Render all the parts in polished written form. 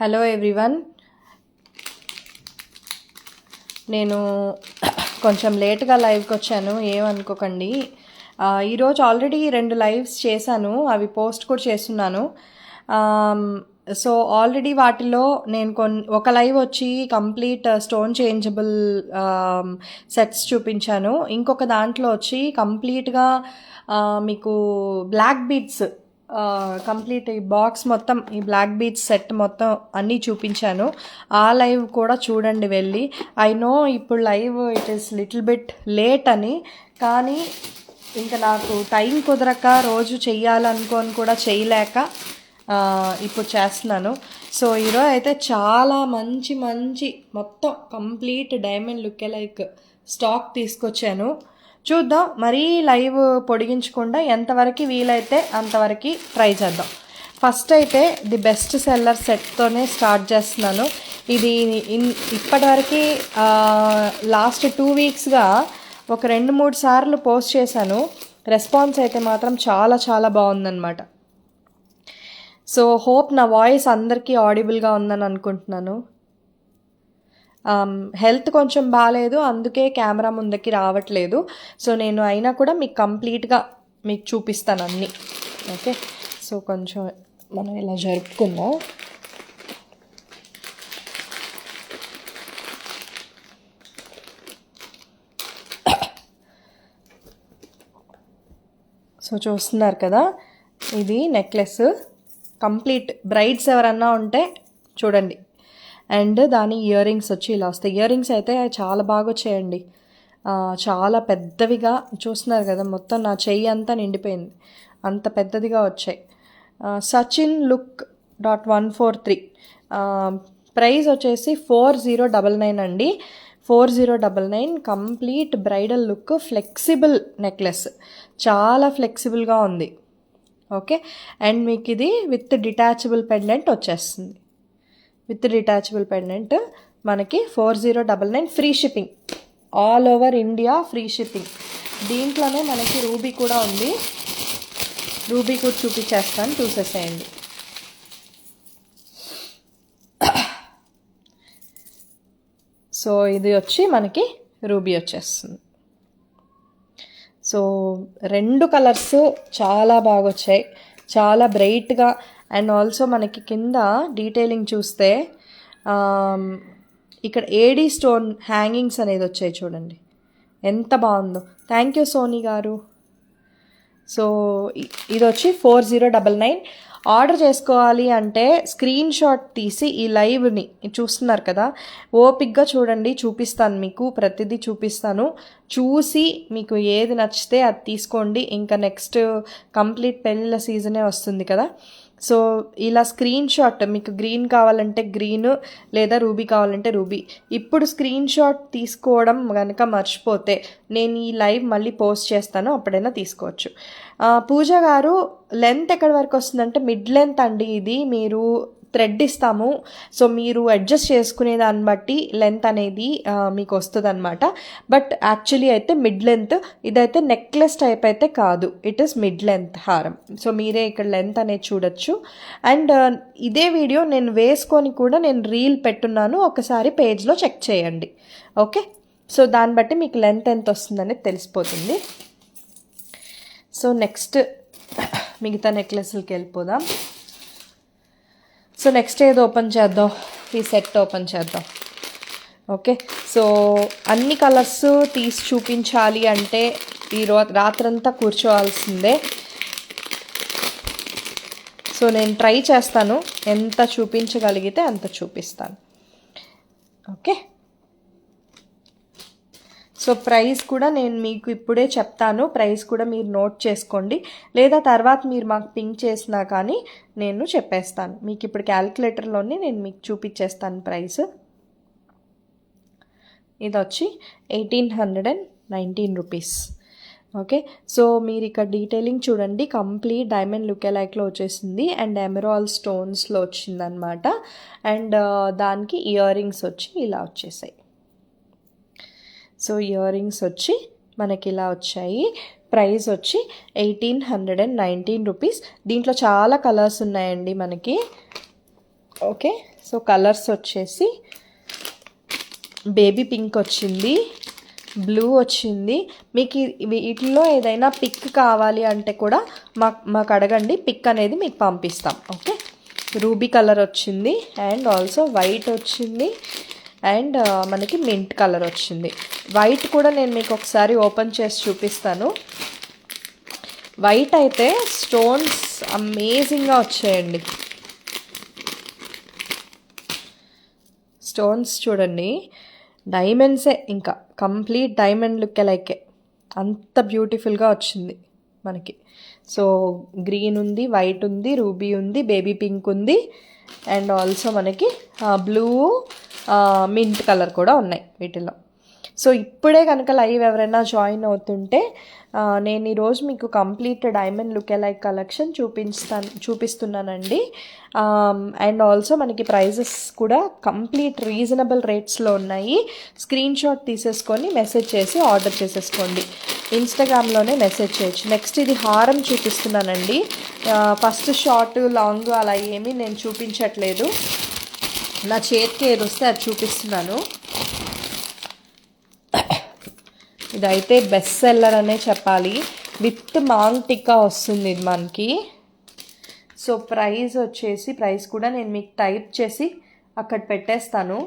Hello everyone, నేను కొంచెం లేట్గా లైవ్కి వచ్చాను, ఏమనుకోకండి. ఈరోజు ఆల్రెడీ 2 లైవ్స్ చేశాను, అవి పోస్ట్ కూడా చేస్తున్నాను. సో ఆల్రెడీ వాటిలో నేను ఒక లైవ్ వచ్చి కంప్లీట్ స్టోన్ చేంజబుల్ సెట్స్ చూపించాను. ఇంకొక దాంట్లో వచ్చి కంప్లీట్గా మీకు బ్లాక్ బీడ్స్ కంప్లీట్ ఈ బాక్స్ మొత్తం, ఈ బ్లాక్ బీడ్స్ సెట్ మొత్తం అన్నీ చూపించాను. ఆ లైవ్ కూడా చూడండి వెళ్ళి. ఐ నో ఇప్పుడు live it is little bit late అని, కానీ ఇంకా నాకు టైం కుదరక రోజు చెయ్యాలనుకొని కూడా చేయలేక ఇప్పుడు చేస్తున్నాను. సో ఈరోజు అయితే చాలా మంచి మంచి మొత్తం complete diamond look like stock తీసుకొచ్చాను. చూద్దాం, మరీ లైవ్ పొడిగించకుండా ఎంతవరకు వీలైతే అంతవరకు ట్రై చేద్దాం. ఫస్ట్ అయితే ది బెస్ట్ సెల్లర్ సెట్తోనే స్టార్ట్ చేస్తున్నాను. ఇది ఇప్పటివరకు లాస్ట్ 2 వీక్స్గా ఒక 2-3 సార్లు పోస్ట్ చేశాను. రెస్పాన్స్ అయితే మాత్రం చాలా చాలా బాగుందన్నమాట. సో హోప్ నా వాయిస్ అందరికీ ఆడిబుల్గా ఉందని అనుకుంటున్నాను. హెల్త్ కొంచెం బాగాలేదు, అందుకే కెమెరా ముందుకి రావట్లేదు. సో నేను అయినా కూడా మీకు కంప్లీట్గా మీకు చూపిస్తాను అన్నీ. ఓకే, సో కొంచెం మనం ఇలా జరుపుకుందాం. సో చూస్తున్నారు కదా, ఇది నెక్లెస్ కంప్లీట్. బ్రైడ్స్ ఎవరన్నా ఉంటే చూడండి. అండ్ దాని ఇయర్ రింగ్స్ వచ్చి ఇలా వస్తాయి. ఇయర్ రింగ్స్ అయితే చాలా బాగా వచ్చాయండి, చాలా పెద్దవిగా. చూస్తున్నారు కదా, మొత్తం నా చెయ్యి అంతా నిండిపోయింది, అంత పెద్దదిగా వచ్చాయి. సచిన్ లుక్ .143 ప్రైస్ వచ్చేసి 4099 అండి. 4099 complete bridal look, flexible necklace, చాలా ఫ్లెక్సిబుల్గా ఉంది. ఓకే, అండ్ మీకు ఇది విత్ డిటాచబుల్ పెండెంట్ వచ్చేస్తుంది. విత్ డిటాచబుల్ పెండెంట్ మనకి 4099, free shipping, all over India free shipping. దీంట్లోనే మనకి రూబీ కూడా ఉంది, రూబీ కూడా చూపించేస్తాను, చూసేసేయండి. సో ఇది వచ్చి మనకి రూబీ వచ్చేస్తుంది. సో 2 కలర్స్ చాలా బాగా వచ్చాయి, చాలా బ్రైట్గా. అండ్ ఆల్సో మనకి కింద డీటెయిలింగ్ చూస్తే ఇక్కడ ఏడీ స్టోన్ హ్యాంగింగ్స్ అనేది వచ్చాయి, చూడండి ఎంత బాగుందో. థ్యాంక్ యూ సోనీ గారు. సో ఇది వచ్చి 4099. ఆర్డర్ చేసుకోవాలి అంటే స్క్రీన్ షాట్ తీసి ఈ లైవ్ని చూస్తున్నారు కదా, ఓపిక్గా చూడండి, చూపిస్తాను మీకు, ప్రతిదీ చూపిస్తాను. చూసి మీకు ఏది నచ్చితే అది తీసుకోండి. ఇంకా నెక్స్ట్ కంప్లీట్ పెళ్ళిళ్ళ సీజనే వస్తుంది కదా. సో ఇలా స్క్రీన్ షాట్, మీకు గ్రీన్ కావాలంటే గ్రీన్, లేదా రూబీ కావాలంటే రూబీ. ఇప్పుడు స్క్రీన్ షాట్ తీసుకోవడం కనుక మర్చిపోతే నేను ఈ లైవ్ మళ్ళీ పోస్ట్ చేస్తాను, అప్పుడైనా తీసుకోవచ్చు. పూజ గారు, లెంత్ ఎక్కడి వరకు వస్తుందంటే మిడ్ లెంత్ అండి. ఇది మీరు థ్రెడ్ ఇస్తాము, సో మీరు అడ్జస్ట్ చేసుకునే దాన్ని బట్టి లెంత్ అనేది మీకు వస్తుంది అనమాట. బట్ యాక్చువల్లీ అయితే మిడ్ లెంత్. ఇదైతే నెక్లెస్ టైప్ అయితే కాదు, ఇట్ ఈస్ మిడ్ లెంత్ హారం. సో మీరే ఇక్కడ లెంత్ అనేది చూడొచ్చు. అండ్ ఇదే వీడియో నేను వేసుకొని కూడా నేను రీల్ పెట్టున్నాను, ఒకసారి పేజ్లో చెక్ చేయండి. ఓకే, సో దాన్ని బట్టి మీకు లెంత్ ఎంత వస్తుందనేది తెలిసిపోతుంది. సో నెక్స్ట్ మిగతా నెక్లెస్లకి వెళ్ళిపోదాం. సో నెక్స్ట్ ఏది ఓపెన్ చేద్దాం, ఈ సెట్ ఓపెన్ చేద్దాం. ఓకే, సో అన్ని కలర్స్ తీసి చూపించాలి అంటే రాత్రంతా కూర్చోవాల్సిందే. సో నేను ట్రై చేస్తాను, ఎంత చూపించగలిగితే అంత చూపిస్తాను. ఓకే, సో ప్రైస్ కూడా నేను మీకు ఇప్పుడే చెప్తాను, ప్రైస్ కూడా మీరు నోట్ చేసుకోండి, లేదా తర్వాత మీరు మాకు పింక్ చేసినా కానీ నేను చెప్పేస్తాను. మీకు ఇప్పుడు క్యాలిక్యులేటర్లోనే నేను మీకు చూపించేస్తాను ప్రైస్. ఇది వచ్చి 1819 రూపీస్. ఓకే, సో మీరు ఇక్కడ డీటెయిలింగ్ చూడండి, కంప్లీట్ డైమండ్ లుక్ లైక్లో వచ్చేసింది అండ్ ఎమరాల్ స్టోన్స్లో వచ్చిందనమాట. అండ్ దానికి ఇయర్ రింగ్స్ వచ్చి ఇలా వచ్చేసాయి. సో ఇయర్ రింగ్స్ వచ్చి మనకి ఇలా వచ్చాయి. ప్రైస్ వచ్చి 1819 రూపీస్. దీంట్లో చాలా కలర్స్ ఉన్నాయండి మనకి. ఓకే, సో కలర్స్ వచ్చేసి బేబీ పింక్ వచ్చింది, బ్లూ వచ్చింది. మీకు వీటిలో ఏదైనా పిక్ కావాలి అంటే కూడా మాకు అడగండి, పిక్ అనేది మీకు పంపిస్తాం. ఓకే, రూబీ కలర్ వచ్చింది అండ్ ఆల్సో వైట్ వచ్చింది అండ్ మనకి మింట్ కలర్ వచ్చింది. వైట్ కూడా నేను మీకు ఒకసారి ఓపెన్ చేసి చూపిస్తాను. వైట్ అయితే స్టోన్స్ అమేజింగ్గా వచ్చాయండి. స్టోన్స్ చూడండి, డైమండ్సే, ఇంకా కంప్లీట్ డైమండ్ లుక్ లైకే, అంత బ్యూటిఫుల్గా వచ్చింది మనకి. సో గ్రీన్ ఉంది, వైట్ ఉంది, రూబీ ఉంది, బేబీ పింక్ ఉంది అండ్ ఆల్సో మనకి బ్లూ, మింట్ కలర్ కూడా ఉన్నాయి వీటిలో. సో ఇప్పుడే కనుక లైవ్ ఎవరైనా జాయిన్ అవుతుంటే నేను ఈరోజు మీకు complete diamond look like collection చూపిస్తున్నానండి. అండ్ ఆల్సో మనకి ప్రైజెస్ కూడా కంప్లీట్ రీజనబుల్ రేట్స్లో ఉన్నాయి. స్క్రీన్ షాట్ తీసేసుకొని మెసేజ్ చేసి ఆర్డర్ చేసేసుకోండి. ఇన్స్టాగ్రామ్లోనే మెసేజ్ చేయొచ్చు. నెక్స్ట్ ఇది హారం చూపిస్తున్నానండి. ఫస్ట్ షార్ట్ లాంగ్ అలా ఏమీ నేను చూపించట్లేదు, నా చేతికి ఏది వస్తే అది చూపిస్తున్నాను. ఇదైతే బెస్ట్ సెల్లర్ అనే చెప్పాలి. విత్ మాంగ్ టిక్కా వస్తుంది ఇది మనకి. సో ప్రైస్ కూడా నేను మీకు టైప్ చేసి అక్కడ పెట్టేస్తాను.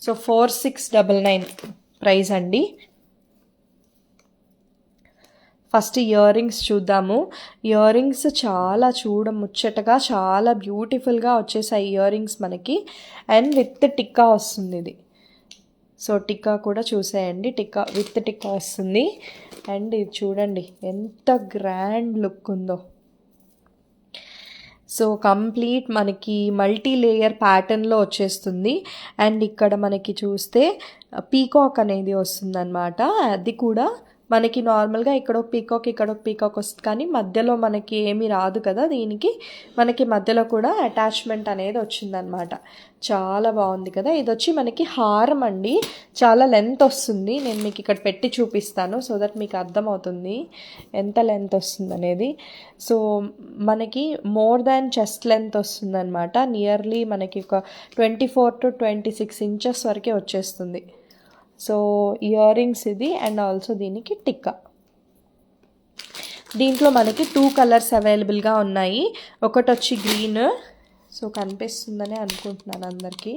సో 4699 ప్రైస్ అండి. ఫస్ట్ ఇయర్ రింగ్స్ చూద్దాము. ఇయర్ రింగ్స్ చాలా ముచ్చటగా చాలా బ్యూటిఫుల్గా వచ్చేసాయి ఇయర్ రింగ్స్ మనకి. అండ్ విత్ టిక్కా వస్తుంది ఇది. సో టిక్కా కూడా చూసేయండి, విత్ టిక్కా వస్తుంది. అండ్ ఇది చూడండి ఎంత గ్రాండ్ లుక్ ఉందో. సో కంప్లీట్ మనకి మల్టీ లేయర్ ప్యాటర్న్లో వచ్చేస్తుంది. అండ్ ఇక్కడ మనకి చూస్తే పీకాక్ అనేది వస్తుందన్నమాట. అది కూడా మనకి నార్మల్గా ఇక్కడ ఒక పీకాక్ వస్తుంది, కానీ మధ్యలో మనకి ఏమీ రాదు కదా, దీనికి మనకి మధ్యలో కూడా అటాచ్మెంట్ అనేది వచ్చిందనమాట. చాలా బాగుంది కదా. ఇది వచ్చి మనకి హారం అండి, చాలా లెంత్ వస్తుంది. నేను మీకు ఇక్కడ పెట్టి చూపిస్తాను సో దట్ మీకు అర్థమవుతుంది ఎంత లెంత్ వస్తుంది అనేది. సో మనకి మోర్ దాన్ చెస్ట్ లెంత్ వస్తుందన్నమాట. నియర్లీ మనకి ఒక 24 to 26 ఇంచెస్ వరకే వచ్చేస్తుంది. సో ఇయర్ రింగ్స్ ఇది అండ్ ఆల్సో దీనికి టిక్కా. దీంట్లో మనకి 2 కలర్స్ అవైలబుల్గా ఉన్నాయి. ఒకటి వచ్చి గ్రీన్, సో కనిపిస్తుందని అనుకుంటున్నాను అందరికీ.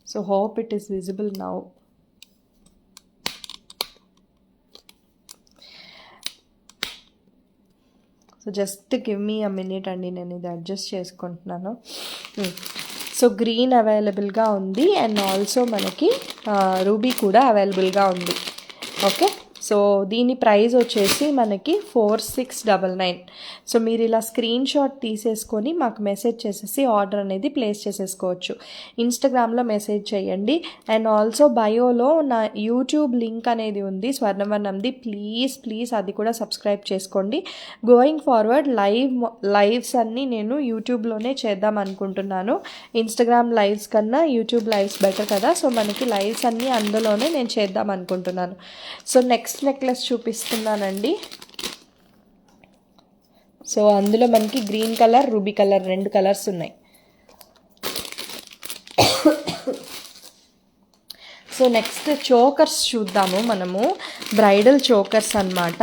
So hope it is visible now. So just give me a minute అండి, నేను ఇది అడ్జస్ట్ చేసుకుంటున్నాను. సో గ్రీన్ అవైలబుల్గా ఉంది అండ్ ఆల్సో మనకి రూబీ కూడా అవైలబుల్గా ఉంది. ఓకే, సో దీని ప్రైస్ వచ్చేసి మనకి 4699. సో మీరు ఇలా స్క్రీన్ షాట్ తీసేసుకొని మాకు మెసేజ్ చేసేసి ఆర్డర్ అనేది ప్లేస్ చేసేసుకోవచ్చు. ఇన్స్టాగ్రామ్లో మెసేజ్ చేయండి. అండ్ ఆల్సో బయోలో నా యూట్యూబ్ లింక్ అనేది ఉంది స్వర్ణవర్ణంది, ప్లీజ్ అది కూడా సబ్స్క్రైబ్ చేసుకోండి. గోయింగ్ ఫార్వర్డ్ లైవ్స్ అన్నీ నేను యూట్యూబ్లోనే చేద్దాం అనుకుంటున్నాను. ఇన్స్టాగ్రామ్ లైవ్స్ కన్నా యూట్యూబ్ లైవ్స్ బెటర్ కదా, సో మనకి లైవ్స్ అన్నీ అందులోనే నేను చేద్దాం అనుకుంటున్నాను. సో నెక్స్ట్ నెక్లెస్ చూపిస్తున్నానండి. సో అందులో మనకి green colour, ruby colour 2 colours ఉన్నాయి. సో నెక్స్ట్ చోకర్స్ చూద్దాము మనము. బ్రైడల్ చోకర్స్ అన్నమాట.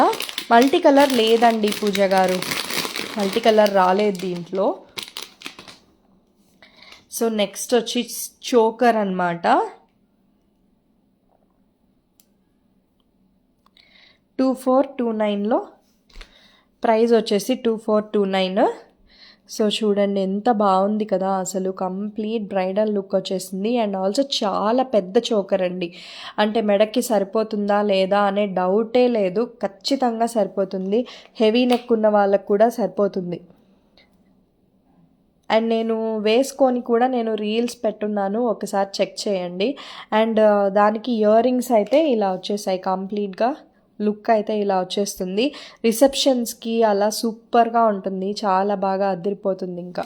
మల్టీ కలర్ లేదండి పూజ గారు, మల్టీ కలర్ రాలేదు దీంట్లో. సో నెక్స్ట్ వచ్చి చోకర్ అన్నమాట. 2429లో ప్రైస్ వచ్చేసి 2429. సో చూడండి ఎంత బాగుంది కదా, అసలు కంప్లీట్ బ్రైడల్ లుక్ వచ్చేసింది. అండ్ ఆల్సో చాలా పెద్ద చోకర్ అండి, అంటే మెడకి సరిపోతుందా లేదా అనే డౌటే లేదు, ఖచ్చితంగా సరిపోతుంది. హెవీ నెక్ ఉన్న వాళ్ళకు కూడా సరిపోతుంది. అండ్ నేను వేసుకొని కూడా నేను రీల్స్ పెట్టున్నాను, ఒకసారి చెక్ చేయండి. అండ్ దానికి ఇయర్ రింగ్స్ అయితే ఇలా వచ్చేసాయి, కంప్లీట్గా లుక్ అయితే ఇలా వచ్చేస్తుంది. రిసెప్షన్స్కి అలా సూపర్గా ఉంటుంది, చాలా బాగా అదిరిపోతుంది ఇంకా.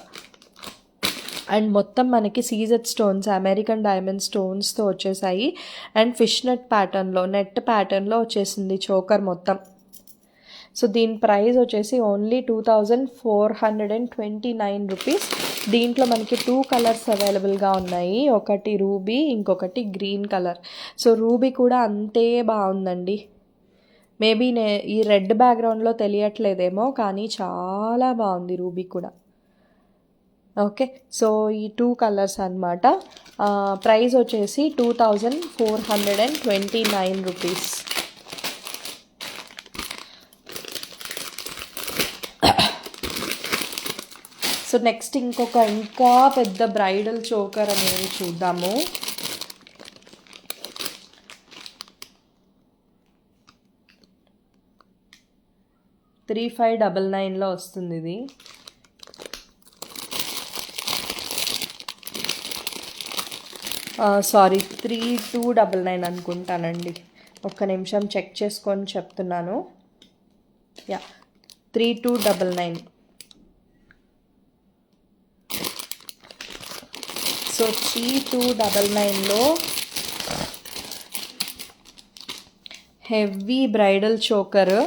అండ్ మొత్తం మనకి సీజెడ్ స్టోన్స్, అమెరికన్ డైమండ్ స్టోన్స్తో వచ్చేసాయి. అండ్ ఫిష్ నెట్ ప్యాటర్న్లో వచ్చేసింది చోకర్ మొత్తం. సో దీని ప్రైస్ వచ్చేసి ఓన్లీ 2429 రూపీస్. దీంట్లో మనకి 2 కలర్స్ అవైలబుల్గా ఉన్నాయి, ఒకటి రూబీ, ఇంకొకటి గ్రీన్ కలర్. సో రూబీ కూడా అంతే బాగుందండి. మేబీ ఈ రెడ్ బ్యాక్గ్రౌండ్లో తెలియట్లేదేమో, కానీ చాలా బాగుంది రూబీ కూడా. ఓకే, సో ఈ 2 కలర్స్ అన్నమాట. ప్రైస్ వచ్చేసి 2429 రూపీస్. సో నెక్స్ట్ ఇంకా పెద్ద బ్రైడల్ చోకర్ అనేది చూద్దాము. $3599లో వస్తుంది ఇది. సారీ, 3299 అనుకుంటానండి. ఒక్క నిమిషం చెక్ చేసుకొని చెప్తున్నాను. 3299. సో 3299లో heavy bridal choker,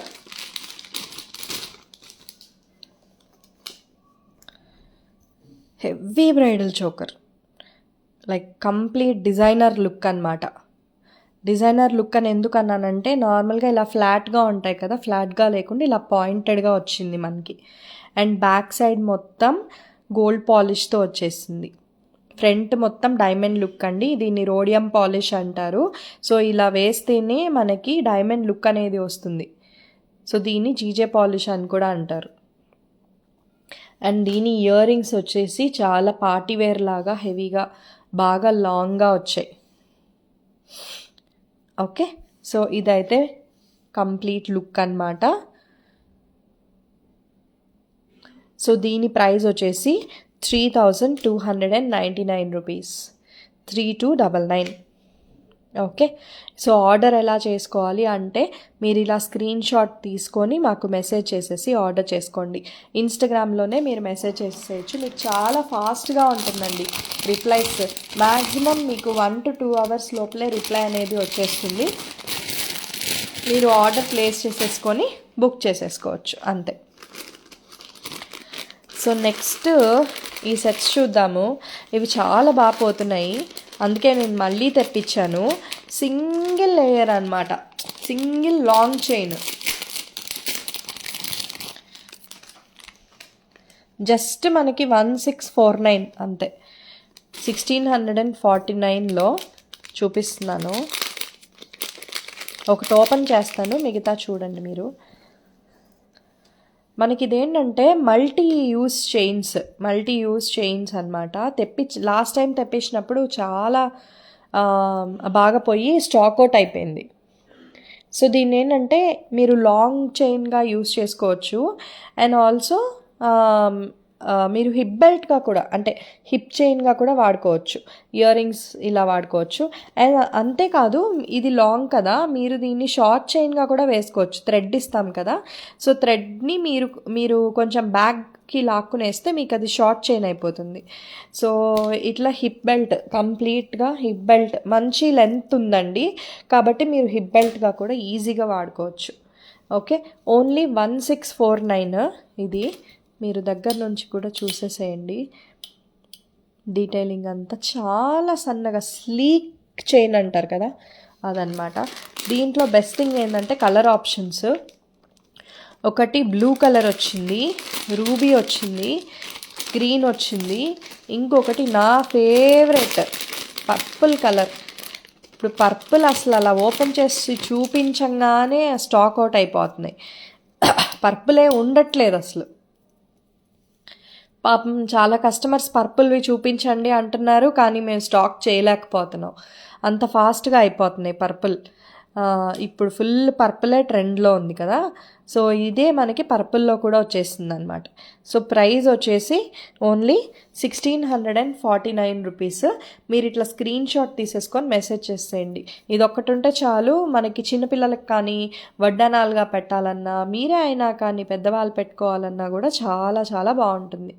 like complete designer look అన్నమాట. డిజైనర్ లుక్ అని ఎందుకు అన్నానంటే, నార్మల్గా ఇలా ఫ్లాట్గా ఉంటాయి కదా, ఫ్లాట్గా లేకుండా ఇలా పాయింటెడ్గా వచ్చింది మనకి. అండ్ బ్యాక్ సైడ్ మొత్తం గోల్డ్ పాలిష్తో వచ్చేసింది. ఫ్రంట్ మొత్తం డైమండ్ లుక్ అండి. దీన్ని రోడియం పాలిష్ అంటారు. సో ఇలా వేస్తేనే మనకి డైమండ్ లుక్ అనేది వస్తుంది. సో దీన్ని జీజే పాలిష్ అని కూడా అంటారు. అండ్ దీని ఇయర్ రింగ్స్ వచ్చేసి చాలా పార్టీవేర్ లాగా హెవీగా బాగా లాంగ్గా వచ్చాయి. ఓకే, సో ఇదైతే కంప్లీట్ లుక్ అన్నమాట. సో దీని ప్రైస్ వచ్చేసి 3299 రూపీస్. 3299. ఓకే, సో ఆర్డర్ ఎలా చేసుకోవాలి అంటే, మీరు ఇలా స్క్రీన్ షాట్ తీసుకొని మాకు మెసేజ్ చేసేసి ఆర్డర్ చేసుకోండి. ఇన్స్టాగ్రామ్లోనే మీరు మెసేజ్ చేసేయచ్చు. మీకు చాలా ఫాస్ట్గా ఉంటుందండి రిప్లైస్. మ్యాక్సిమం మీకు 1 to 2 అవర్స్ లోపలే రిప్లై అనేది వచ్చేస్తుంది. మీరు ఆర్డర్ ప్లేస్ చేసేసుకొని బుక్ చేసేసుకోవచ్చు అంతే. సో నెక్స్ట్ ఈ సెట్స్ చూద్దాము. ఇవి చాలా బాగా పోతున్నాయి, అందుకే నేను మళ్ళీ తెప్పించాను. సింగిల్ లేయర్ అన్నమాట, సింగిల్ లాంగ్ చైన్. జస్ట్ మనకి 1649 అంతే. 1649లో చూపిస్తున్నాను. ఒకటి ఓపెన్ చేస్తాను, మిగతా చూడండి మీరు. మనకి ఇదేంటంటే మల్టీ యూస్ చైన్స్ అనమాట. లాస్ట్ టైం తెప్పించినప్పుడు చాలా బాగా పోయి స్టాక్ అవుట్ అయిపోయింది. సో దీన్ని ఏంటంటే మీరు లాంగ్ చైన్గా యూస్ చేసుకోవచ్చు. అండ్ ఆల్సో మీరు హిప్ బెల్ట్గా కూడా, అంటే హిప్ చైన్గా కూడా వాడుకోవచ్చు. ఇయర్ రింగ్స్ ఇలా వాడుకోవచ్చు. అండ్ అంతేకాదు, ఇది లాంగ్ కదా, మీరు దీన్ని షార్ట్ చైన్గా కూడా వేసుకోవచ్చు. థ్రెడ్ ఇస్తాం కదా, సో థ్రెడ్ని మీరు కొంచెం బ్యాక్కి లాక్కునేస్తే మీకు అది షార్ట్ చైన్ అయిపోతుంది. సో ఇట్లా హిప్ బెల్ట్, కంప్లీట్గా హిప్ బెల్ట్ మంచి లెంత్ ఉందండి, కాబట్టి మీరు హిప్ బెల్ట్గా కూడా ఈజీగా వాడుకోవచ్చు. ఓకే, ఓన్లీ 1649 ఇది. మీరు దగ్గర నుంచి కూడా చూసేసేయండి. డీటెయిలింగ్ అంతా చాలా సన్నగా స్లీక్ చైన్ అంటారు కదా, అదనమాట. దీంట్లో బెస్ట్ థింగ్ ఏంటంటే కలర్ ఆప్షన్స్. ఒకటి బ్లూ కలర్ వచ్చింది, రూబీ వచ్చింది, గ్రీన్ వచ్చింది, ఇంకొకటి నా ఫేవరెట్ పర్పుల్ కలర్. ఇప్పుడు పర్పుల్ అసలు అలా ఓపెన్ చేసి చూపించంగానే స్టాక్ అవుట్ అయిపోతున్నాయి. పర్పులే ఉండట్లేదు అసలు. పాపం చాలా కస్టమర్స్ పర్పుల్వి చూపించండి అంటున్నారు, కానీ మేము స్టాక్ చేయలేకపోతున్నాం. అంత ఫాస్ట్గా అయిపోతున్నాయి పర్పుల్. ఇప్పుడు ఫుల్ పర్పులే ట్రెండ్లో ఉంది కదా, సో ఇదే మనకి పర్పుల్లో కూడా వచ్చేసింది అనమాట. సో ప్రైస్ వచ్చేసి ఓన్లీ 1649 రూపీస్. మీరు ఇట్లా స్క్రీన్ షాట్ తీసేసుకొని మెసేజ్ చేసేయండి. ఇది ఒక్కటి ఉంటే చాలు. మనకి చిన్నపిల్లలకు కానీ వడ్డానాలుగా పెట్టాలన్నా, మీరే అయినా కానీ పెద్దవాళ్ళు పెట్టుకోవాలన్నా కూడా చాలా చాలా బాగుంటుంది.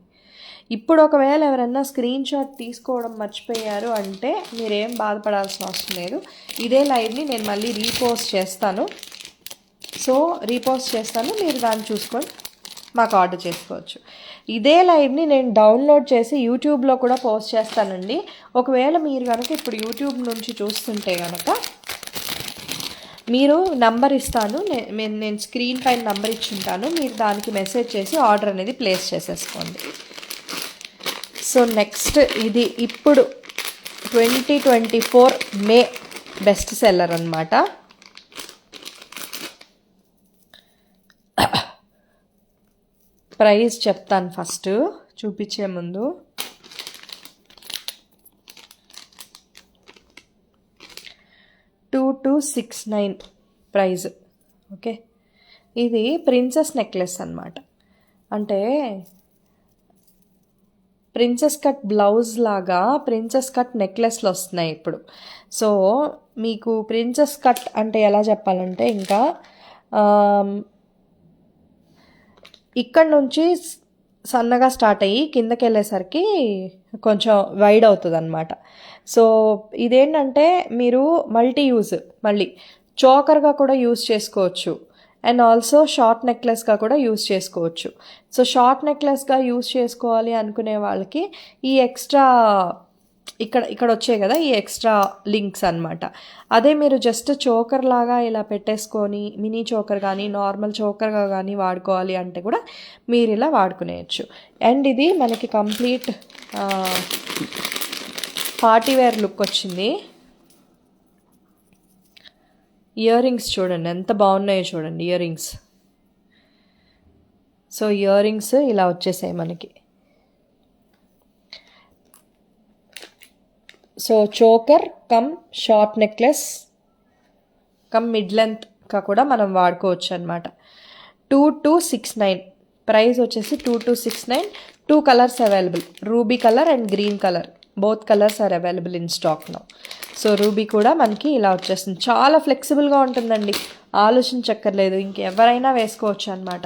ఇప్పుడు ఒకవేళ ఎవరైనా స్క్రీన్ షాట్ తీసుకోవడం మర్చిపోయారు అంటే మీరేం బాధపడాల్సిన అవసరం లేదు. ఇదే లైవ్ని నేను మళ్ళీ రీపోస్ట్ చేస్తాను. సో రీపోస్ట్ చేస్తాను, మీరు దాన్ని చూసుకొని మాకు ఆర్డర్ చేసుకోవచ్చు. ఇదే లైవ్ని నేను డౌన్లోడ్ చేసి యూట్యూబ్లో కూడా పోస్ట్ చేస్తానండి. ఒకవేళ మీరు కనుక ఇప్పుడు యూట్యూబ్ నుంచి చూస్తుంటే కనుక మీరు నంబర్ ఇస్తాను, నేను స్క్రీన్ పైన నంబర్ ఇచ్చుంటాను, మీరు దానికి మెసేజ్ చేసి ఆర్డర్ అనేది ప్లేస్ చేసేసుకోండి. సో నెక్స్ట్ ఇది ఇప్పుడు 2024 మే బెస్ట్ సెల్లర్ అన్నమాట. ప్రైస్ చెప్తాను ఫస్ట్ చూపించే ముందు. $2269 ప్రైజ్. ఓకే, ఇది ప్రిన్సెస్ నెక్లెస్ అన్నమాట. అంటే ప్రిన్సెస్ కట్ బ్లౌజ్ లాగా ప్రిన్సెస్ కట్ నెక్లెస్లు వస్తున్నాయి ఇప్పుడు. సో మీకు ప్రిన్సెస్ కట్ అంటే ఎలా చెప్పాలంటే, ఇంకా ఇక్కడ నుంచి సన్నగా స్టార్ట్ అయ్యి కిందకి వెళ్ళేసరికి కొంచెం వైడ్ అవుతుంది అనమాట. సో ఇదేంటంటే మీరు మల్టీ యూజ్, మళ్ళీ చోకర్గా కూడా యూజ్ చేసుకోవచ్చు అండ్ ఆల్సో షార్ట్ నెక్లెస్గా కూడా యూజ్ చేసుకోవచ్చు. సో షార్ట్ నెక్లెస్గా యూజ్ చేసుకోవాలి అనుకునే వాళ్ళకి ఈ ఎక్స్ట్రా ఇక్కడ వచ్చాయి కదా, ఈ ఎక్స్ట్రా లింక్స్ అనమాట. అదే మీరు జస్ట్ చోకర్ లాగా ఇలా పెట్టేసుకొని మినీ చోకర్ కానీ నార్మల్ చోకర్గా కానీ వాడుకోవాలి అంటే కూడా మీరు ఇలా వాడుకునేయచ్చు. అండ్ ఇది మనకి కంప్లీట్ పార్టీ వేర్ లుక్ వచ్చింది. ఇయర్ రింగ్స్ చూడండి ఎంత బాగున్నాయో చూడండి ear rings. So ear rings ఇలా వచ్చేసాయి మనకి. So choker cum short necklace cum mid లెంత్గా కూడా మనం వాడుకోవచ్చు అనమాట. 2269 ప్రైస్ వచ్చేసి 2269. 2 colours available, ruby colour and green colour, both colours are available in stock now. So ruby కూడా మనకి ఇలా వచ్చేస్తుంది. చాలా ఫ్లెక్సిబుల్గా ఉంటుందండి, ఆలోచించక్కర్లేదు, ఇంకెవరైనా వేసుకోవచ్చు అనమాట.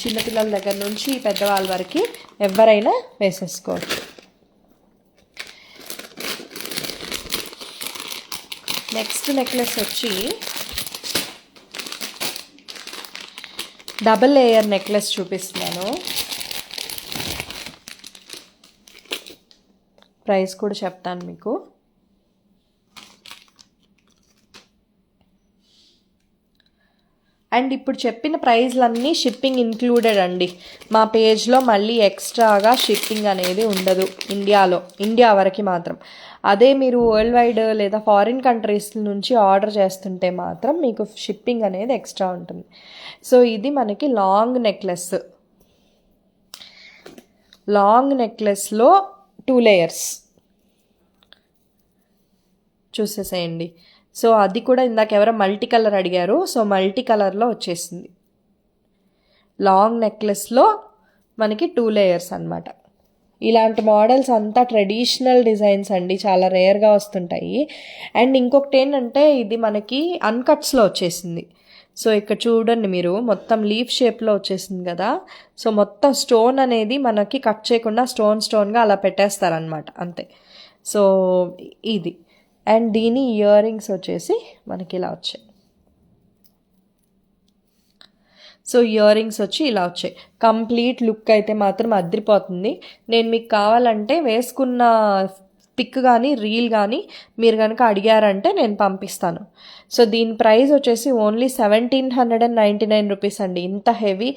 చిన్నపిల్లల దగ్గర నుంచి పెద్దవాళ్ళ వరకు ఎవరైనా వేసేసుకోవచ్చు. నెక్స్ట్ నెక్లెస్ వచ్చి డబుల్ లేయర్ నెక్లెస్ చూపిస్తున్నాను. ప్రైస్ కూడా చెప్తాను మీకు. అండ్ ఇప్పుడు చెప్పిన ప్రైస్లన్నీ షిప్పింగ్ ఇంక్లూడెడ్ అండి. మా పేజ్లో మళ్ళీ ఎక్స్ట్రాగా షిప్పింగ్ అనేది ఉండదు ఇండియా వరకు మాత్రం. అదే మీరు వరల్డ్ వైడ్ లేదా ఫారిన్ కంట్రీస్ నుంచి ఆర్డర్ చేస్తుంటే మాత్రం మీకు షిప్పింగ్ అనేది ఎక్స్ట్రా ఉంటుంది. సో ఇది మనకి లాంగ్ నెక్లెస్లో 2 లేయర్స్ చూసేసేయండి. సో అది కూడా ఇందాక ఎవరో మల్టీ కలర్ అడిగారు, సో మల్టీ కలర్లో వచ్చేసింది. లాంగ్ నెక్లెస్లో మనకి 2 లేయర్స్ అనమాట. ఇలాంటి మోడల్స్ అంతా ట్రెడిషనల్ డిజైన్స్ అండి, చాలా రేర్గా వస్తుంటాయి. అండ్ ఇంకొకటి ఏంటంటే ఇది మనకి అన్కట్స్లో వచ్చేసింది. సో ఇక్కడ చూడండి మీరు, మొత్తం లీఫ్ షేప్లో వచ్చేసింది కదా. సో మొత్తం స్టోన్ అనేది మనకి కట్ చేయకుండా స్టోన్గా అలా పెట్టేస్తారనమాట అంతే. సో ఇది. అండ్ దీని ఇయర్ రింగ్స్ వచ్చేసి మనకి ఇలా వచ్చాయి. సో ఇయర్ రింగ్స్ వచ్చి ఇలా వచ్చాయి. కంప్లీట్ లుక్ అయితే మాత్రం అదిరిపోతుంది. నేను మీకు కావాలంటే వేసుకున్న పిక్ కానీ రీల్ కానీ మీరు కనుక అడిగారంటే నేను పంపిస్తాను. సో దీని ప్రైస్ వచ్చేసి ఓన్లీ 1799 రూపీస్ అండి. ఇంత హెవీ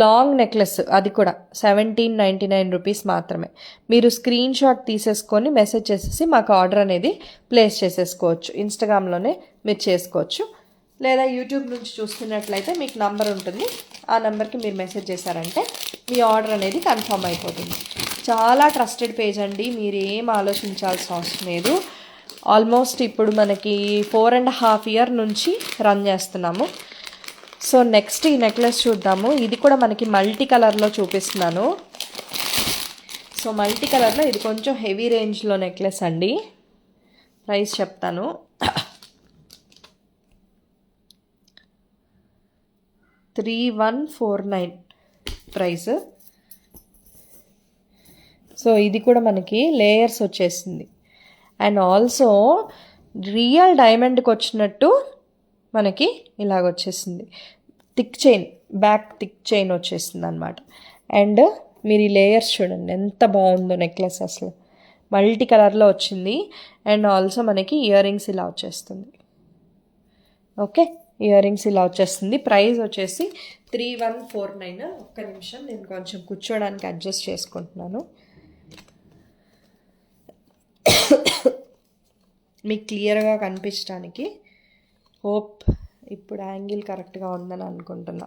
లాంగ్ నెక్లెస్, అది కూడా 1799 రూపీస్ మాత్రమే. మీరు స్క్రీన్ షాట్ తీసేసుకొని మెసేజ్ చేసేసి మాకు ఆర్డర్ అనేది ప్లేస్ చేసేసుకోవచ్చు. ఇన్స్టాగ్రామ్లోనే మీరు చేసుకోవచ్చు, లేదా యూట్యూబ్ నుంచి చూస్తున్నట్లయితే మీకు నంబర్ ఉంటుంది, ఆ నెంబర్కి మీరు మెసేజ్ చేశారంటే మీ ఆర్డర్ అనేది కన్ఫర్మ్ అయిపోతుంది. చాలా ట్రస్టెడ్ పేజ్ అండి, మీరు ఏం ఆలోచించాల్సిన అవసరం లేదు. ఆల్మోస్ట్ ఇప్పుడు మనకి 4.5 years నుంచి రన్ చేస్తున్నాము. సో నెక్స్ట్ ఈ నెక్లెస్ చూద్దాము. ఇది కూడా మనకి మల్టీ కలర్లో చూపిస్తున్నాను. సో మల్టీ కలర్లో ఇది కొంచెం హెవీ రేంజ్లో నెక్లెస్ అండి. ప్రైస్ చెప్తాను. 3149 ప్రైస్. సో ఇది కూడా మనకి లేయర్స్ వచ్చేసింది. అండ్ ఆల్సో రియల్ డైమండ్కి వచ్చినట్టు మనకి ఇలాగ వచ్చేసింది. Thick chain, back thick chain వచ్చేసింది అనమాట. అండ్ మీరు ఈ లేయర్స్ చూడండి ఎంత బాగుందో నెక్లెస్, అసలు మల్టీ కలర్లో వచ్చింది. అండ్ ఆల్సో మనకి ఇయర్ రింగ్స్ ఇలా వచ్చేస్తుంది. ఓకే, ఇయర్ రింగ్స్ ఇలా వచ్చేస్తుంది. ప్రైస్ వచ్చేసి 3149. ఒక్క నిమిషం, నేను కొంచెం కూర్చోడానికి అడ్జస్ట్ చేసుకుంటున్నాను మీకు క్లియర్గా కనిపించడానికి. హోప్ ఇప్పుడు యాంగిల్ కరెక్ట్గా ఉందని అనుకుంటున్నా.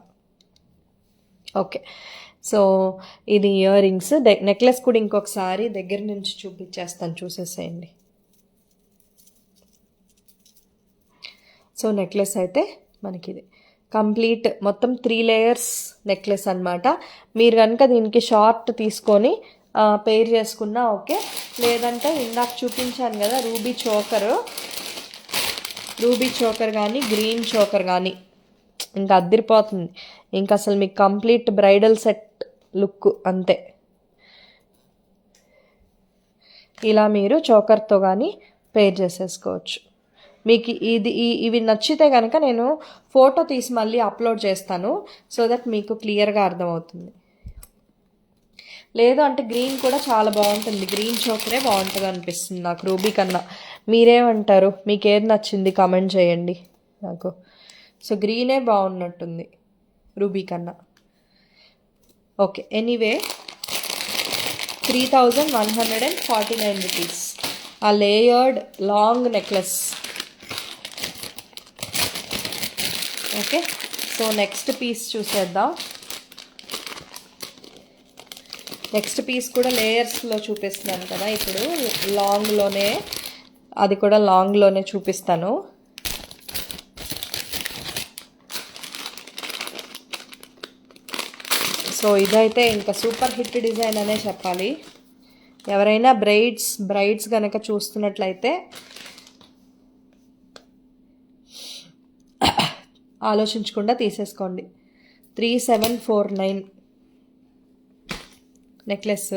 ఓకే, సో ఇది ఇయర్ రింగ్స్. నెక్లెస్ కూడా ఇంకొకసారి దగ్గర నుంచి చూపించేస్తాను, చూసేసేయండి. సో నెక్లెస్ అయితే మనకి ఇది కంప్లీట్ మొత్తం 3 లేయర్స్ నెక్లెస్ అనమాట. మీరు కనుక దీనికి షార్ట్ తీసుకొని పెయిర్ చేసుకున్నా ఓకే, లేదంటే ఇందాక చూపించాను కదా రూబీ చోకర్ కానీ గ్రీన్ చోకర్ కానీ ఇంకా అద్దరిపోతుంది. ఇంకా అసలు మీకు కంప్లీట్ బ్రైడల్ సెట్ లుక్ అంతే. ఇలా మీరు చోకర్తో కానీ పెయిర్ చేసేసుకోవచ్చు. మీకు ఇవి నచ్చితే కనుక నేను ఫోటో తీసి మళ్ళీ అప్లోడ్ చేస్తాను, సో దట్ మీకు క్లియర్గా అర్థమవుతుంది. లేదు అంటే గ్రీన్ కూడా చాలా బాగుంటుంది, గ్రీన్ చోకరే బాగుంటుంది అనిపిస్తుంది నాకు రూబీ కన్నా. మీరేమంటారు, మీకు ఏది నచ్చింది కామెంట్ చేయండి నాకు. సో గ్రీనే బాగున్నట్టుంది రూబీ కన్నా. Okay, anyway 3149 rupees a layered long necklace. Okay, so next piece చూసేద్దాం. నెక్స్ట్ పీస్ కూడా లేయర్స్లో చూపిస్తున్నాను కదా ఇప్పుడు, లాంగ్లోనే, అది కూడా లాంగ్లోనే చూపిస్తాను. సో ఇదైతే ఇంకా సూపర్ హిట్ డిజైన్ అనే చెప్పాలి. ఎవరైనా బ్రైడ్స్ కనుక చూస్తున్నట్లయితే ఆలోచించకుండా తీసేసుకోండి. 3749 నెక్లెస్.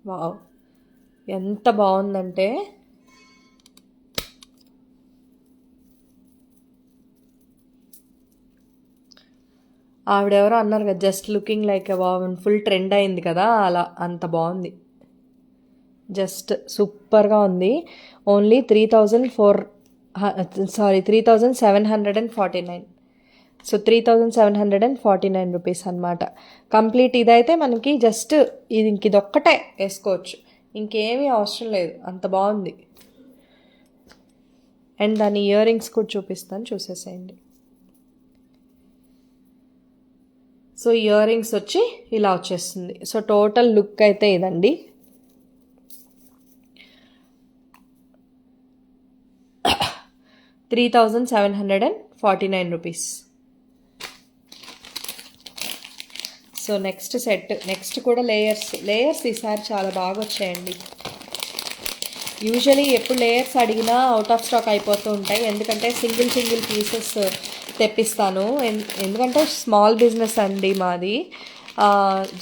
వావ్, ఎంత బాగుందంటే ఆవిడెవరో అన్నారు కదా, just looking like a wow, full trend అయింది కదా, అలా అంత బాగుంది. జస్ట్ సూపర్గా ఉంది. ఓన్లీ 3749. సో 3749 రూపీస్ అనమాట కంప్లీట్. ఇదైతే మనకి జస్ట్ ఇదొక్కటే వేసుకోవచ్చు, ఇంకేమీ అవసరం లేదు, అంత బాగుంది. అండ్ దాని ఇయర్ రింగ్స్ కూడా చూపిస్తాను, చూసేసేయండి. సో ఇయర్ రింగ్స్ వచ్చి ఇలా వచ్చేస్తుంది. సో టోటల్ లుక్ అయితే ఇదండి. ₹3,749 rupees. So next set, next కూడా లేయర్స్ ఈసారి చాలా బాగా వచ్చాయండి. యూజువలీ ఎప్పుడు లేయర్స్ అడిగినా అవుట్ ఆఫ్ స్టాక్ అయిపోతూ ఉంటాయి, ఎందుకంటే సింగిల్ పీసెస్ తెప్పిస్తాను. ఎందుకంటే స్మాల్ బిజినెస్ అండి మాది,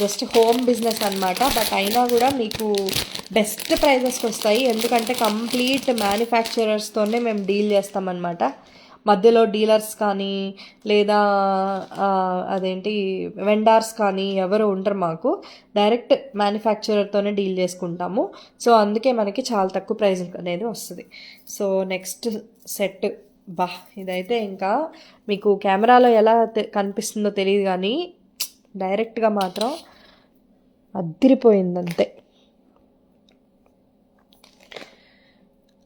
జస్ట్ హోమ్ బిజినెస్ అనమాట. బట్ అయినా కూడా మీకు బెస్ట్ ప్రైజెస్కి వస్తాయి, ఎందుకంటే కంప్లీట్ మ్యానుఫ్యాక్చరర్స్తోనే మేము డీల్ చేస్తామన్నమాట. మధ్యలో డీలర్స్ కానీ లేదా వెండార్స్ కానీ ఎవరు ఉండరు మాకు, డైరెక్ట్ మ్యానుఫ్యాక్చరర్తోనే డీల్ చేసుకుంటాము. సో అందుకే మనకి చాలా తక్కువ ప్రైస్ అనేది వస్తుంది. సో నెక్స్ట్ సెట్, ఇదైతే ఇంకా మీకు కెమెరాలో ఎలా కనిపిస్తుందో తెలియదు కానీ డైరెక్ట్గా మాత్రం అద్దిరిపోయిందంతే.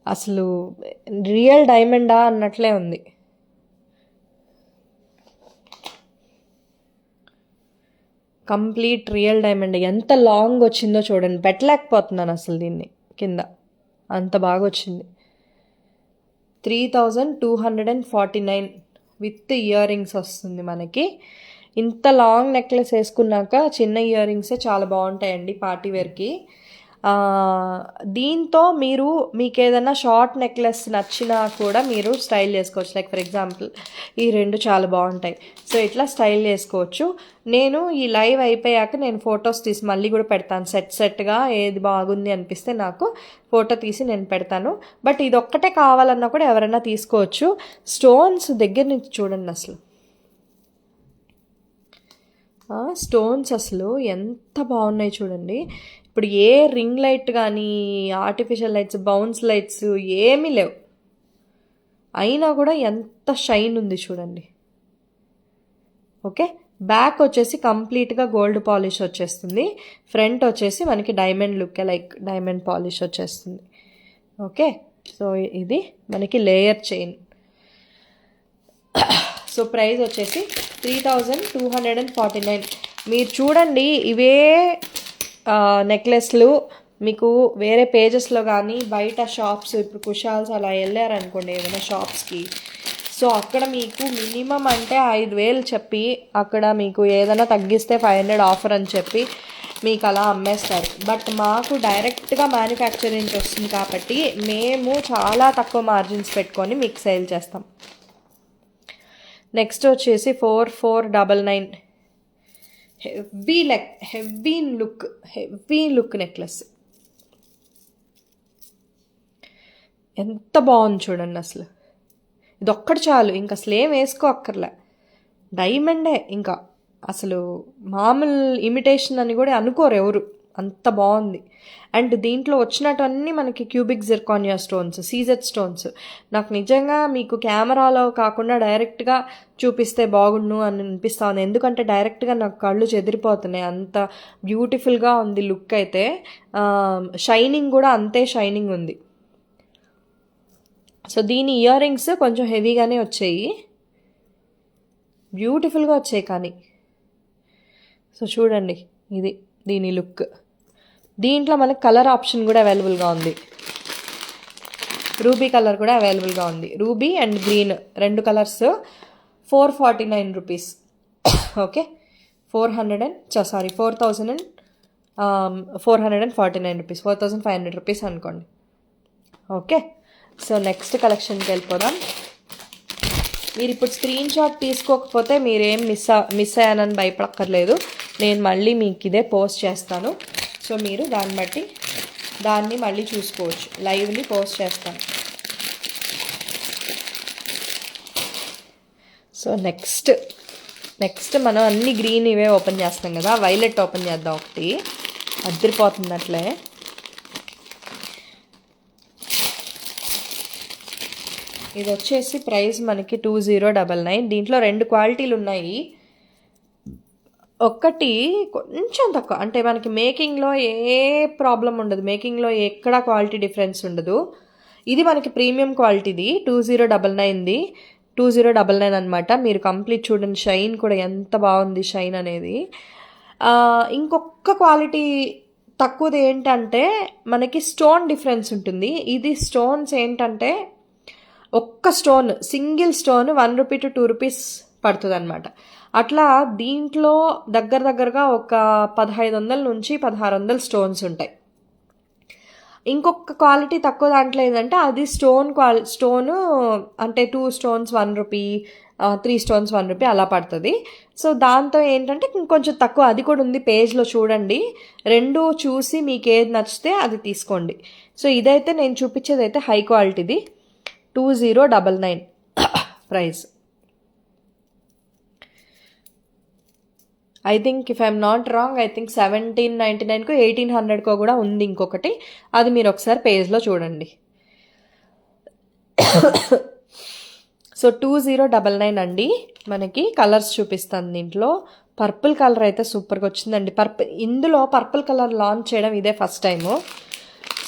అసలు రియల్ డైమండా అన్నట్లే ఉంది. Complete real diamond. ఎంత లాంగ్ వచ్చిందో చూడండి, పెట్టలేకపోతున్నాను అసలు దీన్ని కింద, అంత బాగా వచ్చింది. 3249 విత్ ఇయర్ రింగ్స్ వస్తుంది మనకి. ఇంత లాంగ్ నెక్లెస్ వేసుకున్నాక చిన్న ఇయర్ రింగ్సే చాలా బాగుంటాయండి పార్టీ వేర్కి. దీంతో మీకు ఏదైనా షార్ట్ నెక్లెస్ నచ్చినా కూడా మీరు స్టైల్ చేసుకోవచ్చు. లైక్ ఫర్ ఎగ్జాంపుల్ ఈ 2 చాలా బాగుంటాయి. సో ఇట్లా స్టైల్ చేసుకోవచ్చు. నేను ఈ లైవ్ అయిపోయాక నేను ఫొటోస్ తీసి మళ్ళీ కూడా పెడతాను. సెట్గా ఏది బాగుంది అనిపిస్తే నాకు ఫోటో తీసి నేను పెడతాను. బట్ ఇది ఒక్కటే కావాలన్నా కూడా ఎవరైనా తీసుకోవచ్చు. స్టోన్స్ దగ్గర నుంచి చూడండి, అసలు స్టోన్స్ అసలు ఎంత బాగున్నాయి చూడండి. ఇప్పుడు ఏ రింగ్ లైట్ కానీ ఆర్టిఫిషియల్ లైట్స్, బౌన్స్ లైట్స్ ఏమీ లేవు, అయినా కూడా ఎంత షైన్ ఉంది చూడండి. ఓకే, బ్యాక్ వచ్చేసి కంప్లీట్గా గోల్డ్ పాలిష్ వచ్చేస్తుంది. ఫ్రంట్ వచ్చేసి మనకి diamond look, like diamond polish వచ్చేస్తుంది. ఓకే, సో ఇది మనకి లేయర్ చైన్. సో ప్రైస్ వచ్చేసి 3249. మీరు చూడండి, ఇవే నెక్లెస్లు మీకు వేరే పేజెస్లో కానీ బయట షాప్స్, ఇప్పుడు కుషాల్స్ అలా వెళ్ళారనుకోండి ఏదైనా షాప్స్కి, సో అక్కడ మీకు మినిమం అంటే 5000 చెప్పి అక్కడ మీకు ఏదైనా తగ్గిస్తే 500 ఆఫర్ అని చెప్పి మీకు అలా అమ్మేస్తారు. బట్ మాకు డైరెక్ట్గా మ్యానుఫ్యాక్చరింగ్ నుంచి వస్తుంది కాబట్టి మేము చాలా తక్కువ మార్జిన్స్ పెట్టుకొని మీకు సేల్ చేస్తాం. నెక్స్ట్ వచ్చేసి 4499 హెవీ లుక్ నెక్లెస్. ఎంత బాగుంది చూడండి అసలు. ఇది ఒక్కటి చాలు, ఇంకా అసలు ఏం వేసుకో అక్కర్లే, డైమండే. ఇంకా అసలు మామూలు ఇమిటేషన్ అని కూడా అనుకోరు ఎవరు, అంత బాగుంది. అండ్ దీంట్లో వచ్చినటువన్నీ మనకి క్యూబిక్ జిర్కానియా స్టోన్స్, సీజెడ్ స్టోన్స్. నాకు నిజంగా మీకు కెమెరాలో కాకుండా డైరెక్ట్గా చూపిస్తే బాగుండు అని అనిపిస్తుంది, ఎందుకంటే డైరెక్ట్గా నాకు కళ్ళు చెదిరిపోతున్నాయి, అంత బ్యూటిఫుల్గా ఉంది లుక్. అయితే షైనింగ్ కూడా అంతే షైనింగ్ ఉంది. సో దీని ఇయర్ రింగ్స్ కొంచెం హెవీగానే వచ్చాయి, బ్యూటిఫుల్గా వచ్చాయి కానీ. సో చూడండి, ఇది దీని లుక్. దీంట్లో మనకు కలర్ ఆప్షన్ కూడా అవైలబుల్గా ఉంది, రూబీ కలర్ కూడా అవైలబుల్గా ఉంది. Ruby and green 2 colours 449 rupees. Okay, 4449 rupees, 4500 rupees అనుకోండి. ఓకే, సో నెక్స్ట్ కలెక్షన్కి వెళ్ళిపోదాం. మీరు ఇప్పుడు స్క్రీన్ షాట్ తీసుకోకపోతే మీరేం మిస్ అయ్యానని భయపడక్కర్లేదు, నేను మళ్ళీ మీకు ఇదే పోస్ట్ చేస్తాను. సో మీరు దాన్ని మళ్ళీ చూసుకోవచ్చు, లైవ్ని పోస్ట్ చేస్తాను. సో నెక్స్ట్ మనం అన్ని గ్రీన్ ఇవే ఓపెన్ చేస్తాం కదా, వైలెట్ ఓపెన్ చేద్దాం. ఒకటి అద్దరిపోతుంది అట్లే. ఇది వచ్చేసి ప్రైస్ మనకి 2099. దీంట్లో 2 క్వాలిటీలు ఉన్నాయి. ఒకటి కొంచెం తక్కువ, అంటే మనకి మేకింగ్లో ఏ ప్రాబ్లం ఉండదు, మేకింగ్లో ఎక్కడా క్వాలిటీ డిఫరెన్స్ ఉండదు. ఇది మనకి ప్రీమియం క్వాలిటీది, 2099ది, 2099 అనమాట. మీరు కంప్లీట్ చూడండి, షైన్ కూడా ఎంత బాగుంది షైన్ అనేది. ఇంకొక క్వాలిటీ తక్కువది ఏంటంటే మనకి స్టోన్ డిఫరెన్స్ ఉంటుంది. ఇది స్టోన్స్ ఏంటంటే ఒక్క stone, single stone 1 rupee to 2 rupees పడుతుంది అనమాట. అట్లా దీంట్లో దగ్గరగా ఒక 1500 నుంచి 1600 స్టోన్స్ ఉంటాయి. ఇంకొక క్వాలిటీ తక్కువ దాంట్లో ఏంటంటే అది స్టోను అంటే 2 స్టోన్స్ 1 రూపీ, 3 స్టోన్స్ 1 రూపీ అలా పడుతుంది. సో దాంతో ఏంటంటే ఇంకొంచెం తక్కువ, అది కూడా ఉంది పేజ్లో చూడండి. 2 చూసి మీకు ఏది నచ్చితే అది తీసుకోండి. సో ఇదైతే నేను చూపించేది అయితే హై క్వాలిటీది, 2099 price. I think if I'm not wrong, I think 1799కో 1800కో కూడా ఉంది ఇంకొకటి, అది మీరు ఒకసారి పేజ్లో చూడండి. సో 2099 అండి. మనకి కలర్స్ చూపిస్తాను. దీంట్లో పర్పుల్ కలర్ అయితే సూపర్గా వచ్చిందండి. ఇందులో పర్పుల్ కలర్ లాంచ్ చేయడం ఇదే ఫస్ట్ టైము.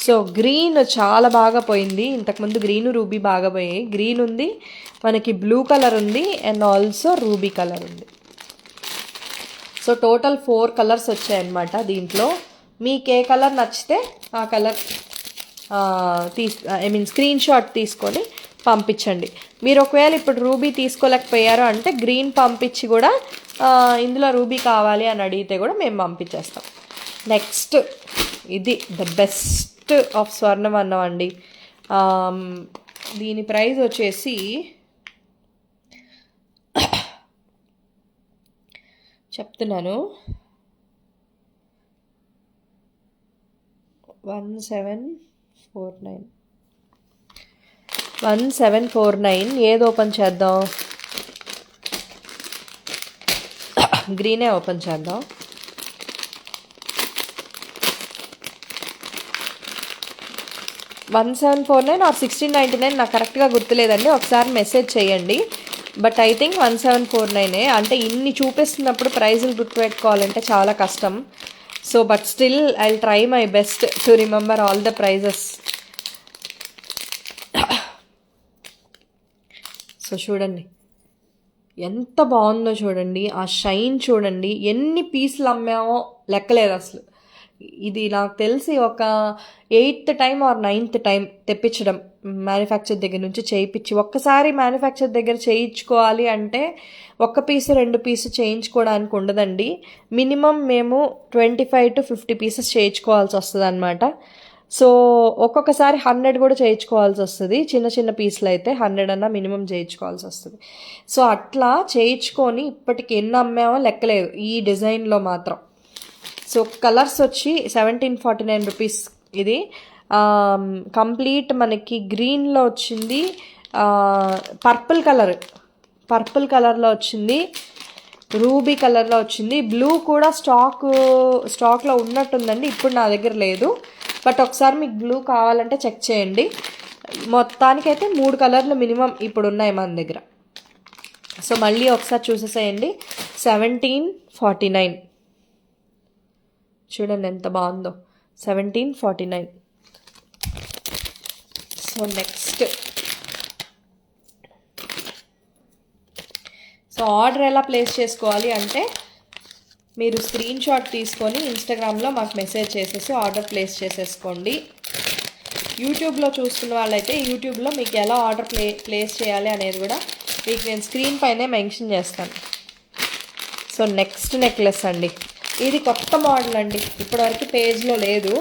సో గ్రీన్ చాలా బాగా పోయింది, ఇంతకుముందు గ్రీను రూబీ బాగా పోయాయి. గ్రీన్ ఉంది, మనకి బ్లూ కలర్ ఉంది, అండ్ ఆల్సో రూబీ కలర్ ఉంది. సో టోటల్ 4 కలర్స్ వచ్చాయన్నమాట. దీంట్లో మీకు ఏ కలర్ నచ్చితే ఆ కలర్ స్క్రీన్ షాట్ తీసుకొని పంపించండి. మీరు ఒకవేళ ఇప్పుడు రూబీ తీసుకోలేకపోయారు అంటే గ్రీన్ పంపించి కూడా ఇందులో రూబీ కావాలి అని అడిగితే కూడా మేము పంపించేస్తాం. నెక్స్ట్ ఇది ద బెస్ట్ ఆఫ్ స్వర్ణవర్ణం అండి. దీని ప్రైస్ వచ్చేసి చెప్తున్నాను, 1749. ఏది ఓపెన్ చేద్దాం? గ్రీనే ఓపెన్ చేద్దాం. $1749 ఆర్ 1699 నాకు కరెక్ట్గా గుర్తులేదండి, ఒకసారి మెసేజ్ చేయండి. బట్ ఐ థింక్ 1749 అంటే ఇన్ని చూపిస్తున్నప్పుడు ప్రైజులు గుర్తుపెట్టుకోవాలంటే చాలా కష్టం. So but still I try my best to remember all the prizes. So చూడండి ఎంత బాగుందో చూడండి, ఆ షైన్ చూడండి, ఎన్ని పీసులు అమ్మామో లెక్కలేదు అసలు. ఇది నాకు తెలిసి ఒక 8th time or 9th time తెప్పించడం మ్యానుఫ్యాక్చర్ దగ్గర నుంచి చేయించి. ఒక్కసారి మ్యానుఫ్యాక్చర్ దగ్గర చేయించుకోవాలి అంటే 1 పీసు 2 పీసు చేయించుకోవడానికి ఉండదండి. మినిమం మేము 25 to 50 పీసెస్ చేయించుకోవాల్సి వస్తుంది అనమాట. సో ఒక్కొక్కసారి 100 కూడా చేయించుకోవాల్సి వస్తుంది. చిన్న చిన్న పీసులు అయితే 100 అన్నా మినిమం చేయించుకోవాల్సి వస్తుంది. సో అట్లా చేయించుకొని ఇప్పటికి ఎన్ని అమ్మామో లెక్కలేదు ఈ డిజైన్లో మాత్రం. సో కలర్స్ వచ్చి 1749 రూపీస్. ఇది కంప్లీట్ మనకి గ్రీన్లో వచ్చింది, పర్పుల్ కలర్లో వచ్చింది, రూబీ కలర్లో వచ్చింది, బ్లూ కూడా స్టాక్లో ఉన్నట్టుందండి, ఇప్పుడు నా దగ్గర లేదు. బట్ ఒకసారి మీకు బ్లూ కావాలంటే చెక్ చేయండి. మొత్తానికైతే 3 కలర్లు మినిమం ఇప్పుడు ఉన్నాయి మన దగ్గర. సో మళ్ళీ ఒకసారి చూసేసేయండి. 1749 చూడండి ఎంత బాగుందో, 1749. సో నెక్స్ట్, సో ఆర్డర్ ఎలా ప్లేస్ చేసుకోవాలి అంటే మీరు స్క్రీన్ షాట్ తీసుకొని ఇన్స్టాగ్రామ్లో మాకు మెసేజ్ చేసేసి ఆర్డర్ ప్లేస్ చేసేసుకోండి. యూట్యూబ్లో చూస్తున్న వాళ్ళైతే యూట్యూబ్లో మీకు ఎలా ఆర్డర్ ప్లేస్ చేయాలి అనేది కూడా మీకు నేను స్క్రీన్ పైనే మెన్షన్ చేస్తాను. సో నెక్స్ట్ నెక్లెస్ అండి, ఇది కొత్త మోడల్ అండి, ఇప్పటివరకు పేజ్లో లేదు,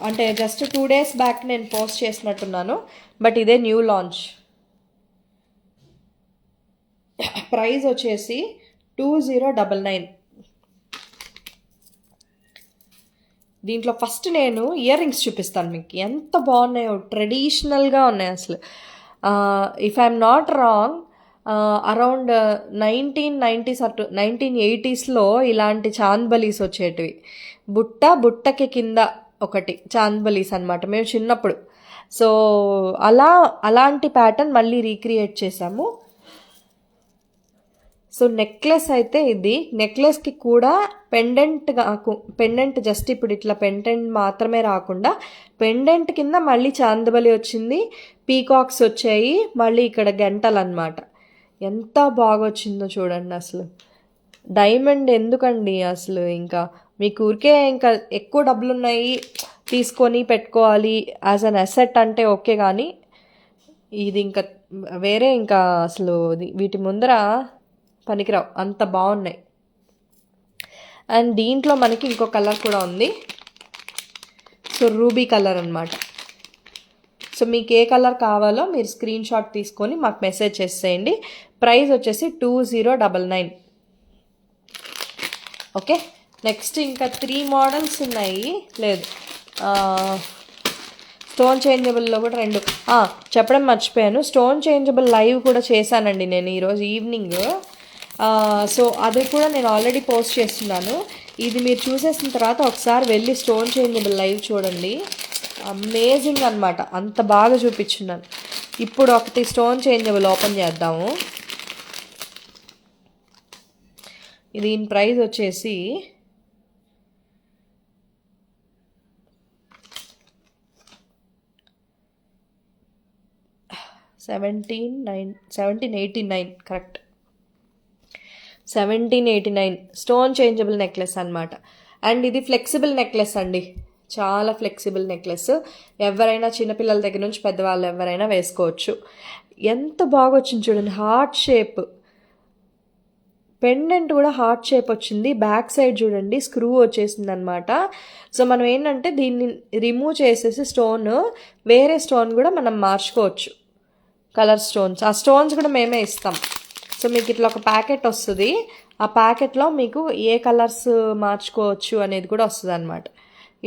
అంటే జస్ట్ 2 days బ్యాక్ నేను పోస్ట్ చేసినట్టున్నాను. బట్ ఇదే న్యూ లాంచ్. ప్రైస్ వచ్చేసి 2099. దీంట్లో ఫస్ట్ నేను ఇయర్ రింగ్స్ చూపిస్తాను మీకు, ఎంత బాగున్నాయో, ట్రెడిషనల్గా ఉన్నాయి అసలు. If I'm not wrong around 1990s అటు 1980sలో ఇలాంటి చాంద్బలీస్ వచ్చేటివి. బుట్టకి కింద ఒకటి చాంద్బలీస్ అనమాట మేము చిన్నప్పుడు. సో అలాంటి ప్యాటర్న్ మళ్ళీ రీక్రియేట్ చేసాము. సో నెక్లెస్ అయితే ఇది, నెక్లెస్కి కూడా పెండెంట్ జస్ట్ ఇప్పుడు ఇట్లా పెండెంట్ మాత్రమే రాకుండా పెండెంట్ కింద మళ్ళీ చాందబలి వచ్చింది, పీకాక్స్ వచ్చాయి, మళ్ళీ ఇక్కడ గంటలు అన్నమాట. ఎంత బాగా వచ్చిందో చూడండి అసలు. డైమండ్ ఎందుకండి అసలు, ఇంకా మీకు ఊరికే ఇంకా ఎక్కువ డబ్బులు ఉన్నాయి తీసుకొని పెట్టుకోవాలి యాజ్ అన్ అసెట్ అంటే ఓకే, కానీ ఇది ఇంకా వేరే, ఇంకా అసలు వీటి ముందర పనికిరావు, అంత బాగున్నాయి. అండ్ దీంట్లో మనకి ఇంకో కలర్ కూడా ఉంది, సో రూబీ కలర్ అనమాట. సో మీకు ఏ కలర్ కావాలో మీరు స్క్రీన్ షాట్ తీసుకొని మాకు మెసేజ్ చేసేయండి. ప్రైస్ వచ్చేసి 2099. ఓకే, నెక్స్ట్ ఇంకా 3 మోడల్స్ ఉన్నాయి. లేదు, స్టోన్ చేంజబుల్లో కూడా 2 చెప్పడం మర్చిపోయాను. స్టోన్ చేంజబుల్ లైవ్ కూడా చేశానండి నేను ఈరోజు ఈవినింగ్. సో అది కూడా నేను ఆల్రెడీ పోస్ట్ చేస్తున్నాను. ఇది మీరు చూసేసిన తర్వాత ఒకసారి వెళ్ళి స్టోన్ చేంజబుల్ లైవ్ చూడండి, అమేజింగ్ అనమాట, అంత బాగా చూపించున్నాను. ఇప్పుడు ఒకటి స్టోన్ చేంజబుల్ ఓపెన్ చేద్దాము. దీని ప్రైస్ వచ్చేసి 1789 కరెక్ట్, 1789 స్టోన్ చేంజబుల్ నెక్లెస్ అనమాట. అండ్ ఇది ఫ్లెక్సిబుల్ నెక్లెస్ అండి, చాలా ఫ్లెక్సిబుల్ నెక్లెస్, ఎవరైనా చిన్నపిల్లల దగ్గర నుంచి పెద్దవాళ్ళు ఎవరైనా వేసుకోవచ్చు. ఎంత బాగా వచ్చింది చూడండి, హార్ట్ షేప్ పెండెంట్ కూడా హార్ట్ షేప్ వచ్చింది. బ్యాక్ సైడ్ చూడండి స్క్రూ వచ్చేసింది అనమాట. సో మనం ఏంటంటే దీన్ని రిమూవ్ చేసేసి స్టోన్ వేరే స్టోన్ కూడా మనం మార్చుకోవచ్చు, కలర్ స్టోన్స్. ఆ స్టోన్స్ కూడా మేమే ఇస్తాం. సో మీకు ఇట్లా ఒక ప్యాకెట్ వస్తుంది. ఆ ప్యాకెట్లో మీకు ఏ కలర్స్ మార్చుకోవచ్చు అనేది కూడా వస్తుంది అనమాట.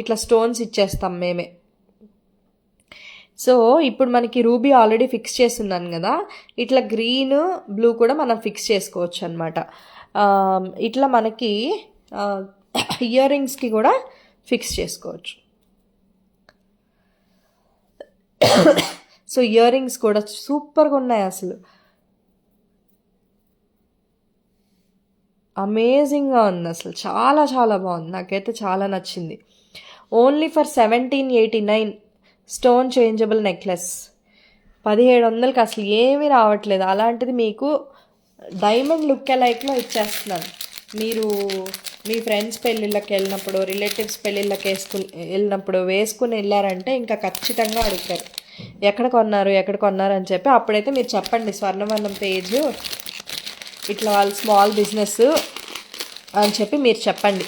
ఇట్లా స్టోన్స్ ఇచ్చేస్తాం మేమే. సో ఇప్పుడు మనకి రూబీ ఆల్రెడీ ఫిక్స్ చేస్తున్నాను కదా, ఇట్లా గ్రీన్ బ్లూ కూడా మనం ఫిక్స్ చేసుకోవచ్చు అనమాట. ఇట్లా మనకి ఇయర్ రింగ్స్కి కూడా ఫిక్స్ చేసుకోవచ్చు. సో ఇయర్ రింగ్స్ కూడా సూపర్గా ఉన్నాయి, అసలు అమేజింగ్గా ఉంది, అసలు చాలా చాలా బాగుంది. నాకైతే చాలా నచ్చింది. Only for 1789 stone changeable necklace. 1700కి అసలు ఏమీ రావట్లేదు. అలాంటిది మీకు డైమండ్ లుక్ లైక్లో ఇచ్చేస్తున్నాను. మీరు మీ ఫ్రెండ్స్ పెళ్ళిళ్ళకి వెళ్ళినప్పుడు, రిలేటివ్స్ పెళ్ళిళ్ళకి వెళ్ళినప్పుడు వేసుకుని వెళ్ళారంటే ఇంకా ఖచ్చితంగా అడుగుతారు ఎక్కడ కొన్నారు అని చెప్పి. అప్పుడైతే మీరు చెప్పండి స్వర్ణవర్ణం పేజ్ ఇట్లా వాళ్ళు స్మాల్ బిజినెస్ అని చెప్పి మీరు చెప్పండి.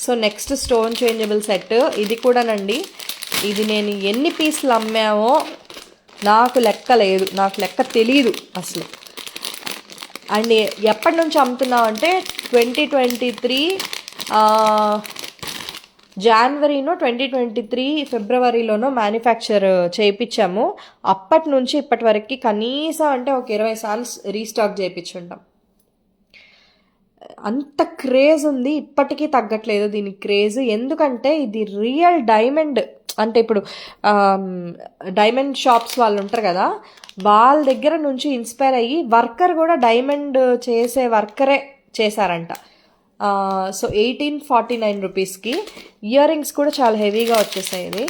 So next stone changeable set. ఇది కూడానండి, ఇది నేను ఎన్ని పీసులు అమ్మామో నాకు లెక్క లేదు, నాకు లెక్క తెలీదు అసలు. అండ్ ఎప్పటి నుంచి అమ్ముతున్నాం అంటే 2023 జనవరినో 2023 ఫిబ్రవరిలోనో మ్యానుఫ్యాక్చర్ చేయించాము. అప్పటి నుంచి ఇప్పటి వరకు కనీసం అంటే ఒక 20 సార్లు రీస్టాక్ చేయించుంటాం. అంత క్రేజ్ ఉంది, ఇప్పటికీ తగ్గట్లేదు దీని క్రేజ్. ఎందుకంటే ఇది రియల్ డైమండ్. అంటే ఇప్పుడు డైమండ్ షాప్స్ వాళ్ళు ఉంటారు కదా, వాళ్ళ దగ్గర నుంచి ఇన్స్పైర్ అయ్యి వర్కర్ కూడా డైమండ్ చేసే వర్కరే చేశారంట. సో 1849 రూపీస్కి ఇయర్ రింగ్స్ కూడా చాలా హెవీగా వచ్చేసాయి. ఇది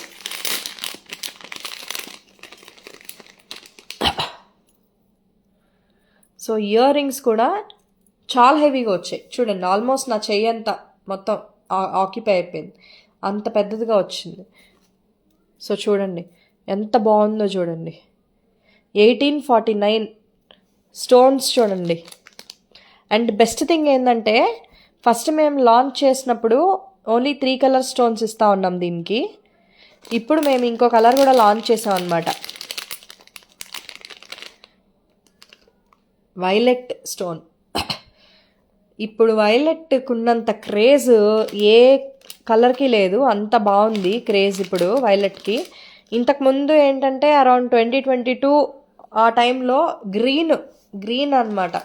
సో ఇయర్ రింగ్స్ కూడా చాలా హెవీగా వచ్చాయి. చూడండి, ఆల్మోస్ట్ నా చెయ్యి అంతా మొత్తం ఆక్యుపై అయిపోయింది, అంత పెద్దదిగా వచ్చింది. సో చూడండి ఎంత బాగుందో చూడండి. 1849 స్టోన్స్ చూడండి. అండ్ బెస్ట్ థింగ్ ఏంటంటే ఫస్ట్ మేము లాంచ్ చేసినప్పుడు ఓన్లీ 3 కలర్ స్టోన్స్ ఇస్తూ ఉన్నాం దీనికి. ఇప్పుడు మేము ఇంకో కలర్ కూడా లాంచ్ చేసాం అనమాట, వైలెట్ స్టోన్. ఇప్పుడు వైలెట్కి ఉన్నంత క్రేజ్ ఏ కలర్కి లేదు, అంత బాగుంది క్రేజ్ ఇప్పుడు వైలెట్కి. ఇంతకుముందు ఏంటంటే అరౌండ్ 2022 ఆ టైంలో గ్రీన్ అనమాట,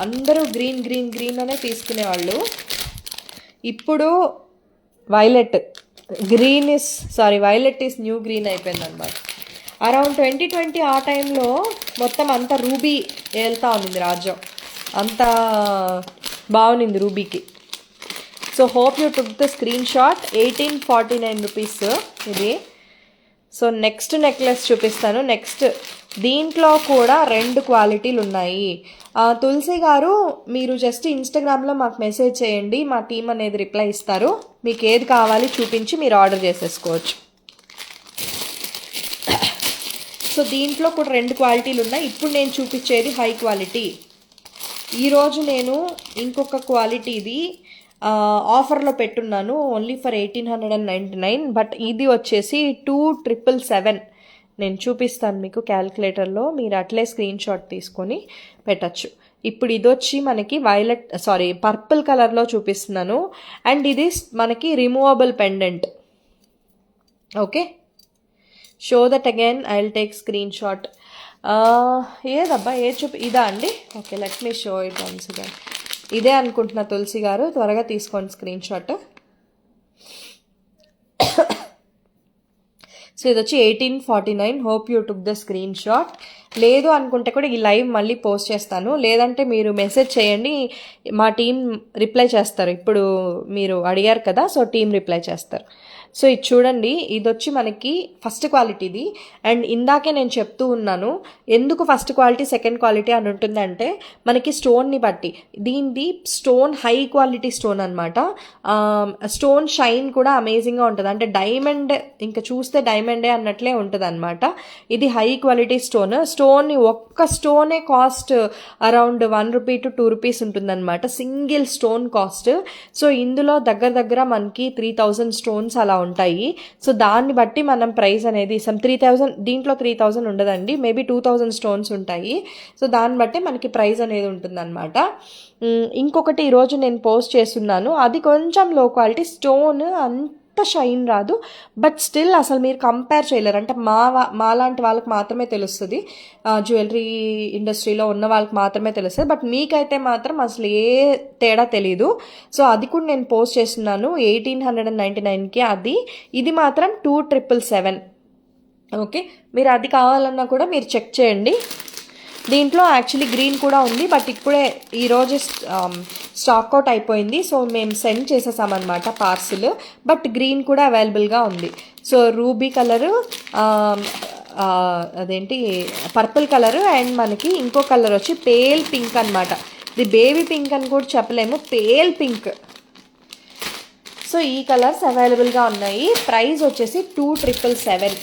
అందరూ గ్రీన్ అనే తీసుకునేవాళ్ళు. ఇప్పుడు వైలెట్ ఈస్ న్యూ గ్రీన్ అయిపోయింది అనమాట. అరౌండ్ 2020 ఆ టైంలో మొత్తం అంతా రూబీ వెళ్తూ ఉన్నింది రాజ్యం, అంత బాగుంది రూబీకి. So hope you took the screenshot. 1849 rupees ఇది. సో నెక్స్ట్ నెక్లెస్ చూపిస్తాను. నెక్స్ట్ దీంట్లో కూడా 2 క్వాలిటీలు ఉన్నాయి. తులసి గారు, మీరు జస్ట్ ఇన్స్టాగ్రామ్లో మాకు మెసేజ్ చేయండి, మా టీం అనేది రిప్లై ఇస్తారు. మీకు ఏది కావాలి చూపించి మీరు ఆర్డర్ చేసేసుకోవచ్చు. సో దీంట్లో కూడా 2 క్వాలిటీలు ఉన్నాయి. ఇప్పుడు నేను చూపించేది హై క్వాలిటీ. ఈరోజు నేను ఇంకొక క్వాలిటీది ఆఫర్లో పెట్టున్నాను, ఓన్లీ ఫర్ 1899. బట్ ఇది వచ్చేసి 2777. నేను చూపిస్తాను మీకు క్యాల్కులేటర్లో, మీరు అట్లే స్క్రీన్ షాట్ తీసుకొని పెట్టచ్చు. ఇప్పుడు ఇది వచ్చి మనకి పర్పుల్ కలర్లో చూపిస్తున్నాను. అండ్ ఇది మనకి removable pendant. Okay, show that again, I will take screenshot. ఏదబ్బా ఇదా అండి? Okay, let me show it once again. ఇదే అనుకుంటున్నా తులసి గారు, త్వరగా తీసుకోండి స్క్రీన్ షాట్. సో ఇది వచ్చి 1849. Hope you took the screen shot. లేదు అనుకుంటే కూడా ఈ లైవ్ మళ్ళీ పోస్ట్ చేస్తాను, లేదంటే మీరు మెసేజ్ చేయండి, మా టీం రిప్లై చేస్తారు. ఇప్పుడు మీరు అడిగారు కదా, సో టీం రిప్లై చేస్తారు. సో ఇది చూడండి, ఇది వచ్చి మనకి ఫస్ట్ క్వాలిటీది. అండ్ ఇందాకే నేను చెప్తూ ఉన్నాను ఎందుకు ఫస్ట్ క్వాలిటీ సెకండ్ క్వాలిటీ అని ఉంటుందంటే, మనకి స్టోన్ని బట్టి. దీనిది స్టోన్ హై క్వాలిటీ స్టోన్ అనమాట. స్టోన్ షైన్ కూడా అమేజింగ్గా ఉంటుంది, అంటే డైమండ్, ఇంకా చూస్తే డైమండే అన్నట్లే ఉంటుంది అనమాట. ఇది హై క్వాలిటీ స్టోన్ ఒక్క స్టోనే cost around 1 rupee to 2 rupees ఉంటుందన్నమాట, సింగిల్ స్టోన్ కాస్ట్. సో ఇందులో దగ్గర మనకి 3000 స్టోన్స్ అలా ఉంటాయి. సో దాన్ని బట్టి మనం ప్రైస్ అనేది ఇస్తాం. 3000, దీంట్లో 3000 ఉండదండి, మేబీ 2000 స్టోన్స్ ఉంటాయి. సో దాన్ని బట్టి మనకి ప్రైస్ అనేది ఉంటుందన్నమాట. ఇంకొకటి ఈరోజు నేను పోస్ట్ చేస్తున్నాను, అది కొంచెం లో క్వాలిటీ స్టోన్, అంత షైన్ రాదు, బట్ స్టిల్ అసలు మీరు కంపేర్ చేయలేరు. అంటే మాలాంటి వాళ్ళకి మాత్రమే తెలుస్తుంది, జ్యువెలరీ ఇండస్ట్రీలో ఉన్న వాళ్ళకి మాత్రమే తెలుస్తుంది, బట్ మీకైతే మాత్రం అసలు ఏ తేడా తెలీదు. సో అది కూడా నేను పోస్ట్ చేస్తున్నాను 1899కి అది. ఇది మాత్రం 2777. ఓకే, మీరు అది కావాలన్నా కూడా మీరు చెక్ చేయండి. దీంట్లో యాక్చువల్లీ గ్రీన్ కూడా ఉంది, బట్ ఇప్పుడే ఈరోజు స్టాక్ అవుట్ అయిపోయింది. సో మేము సెండ్ చేసేసామన్నమాట పార్సిల్, బట్ గ్రీన్ కూడా అవైలబుల్గా ఉంది. సో రూబీ కలరు, అదేంటి పర్పుల్ కలరు, అండ్ మనకి ఇంకో కలర్ వచ్చి పేల్ పింక్ అనమాట. ఇది బేబీ పింక్ అని కూడా చెప్పలేము, పేల్ పింక్. సో ఈ కలర్స్ అవైలబుల్గా ఉన్నాయి. ప్రైస్ వచ్చేసి 2777.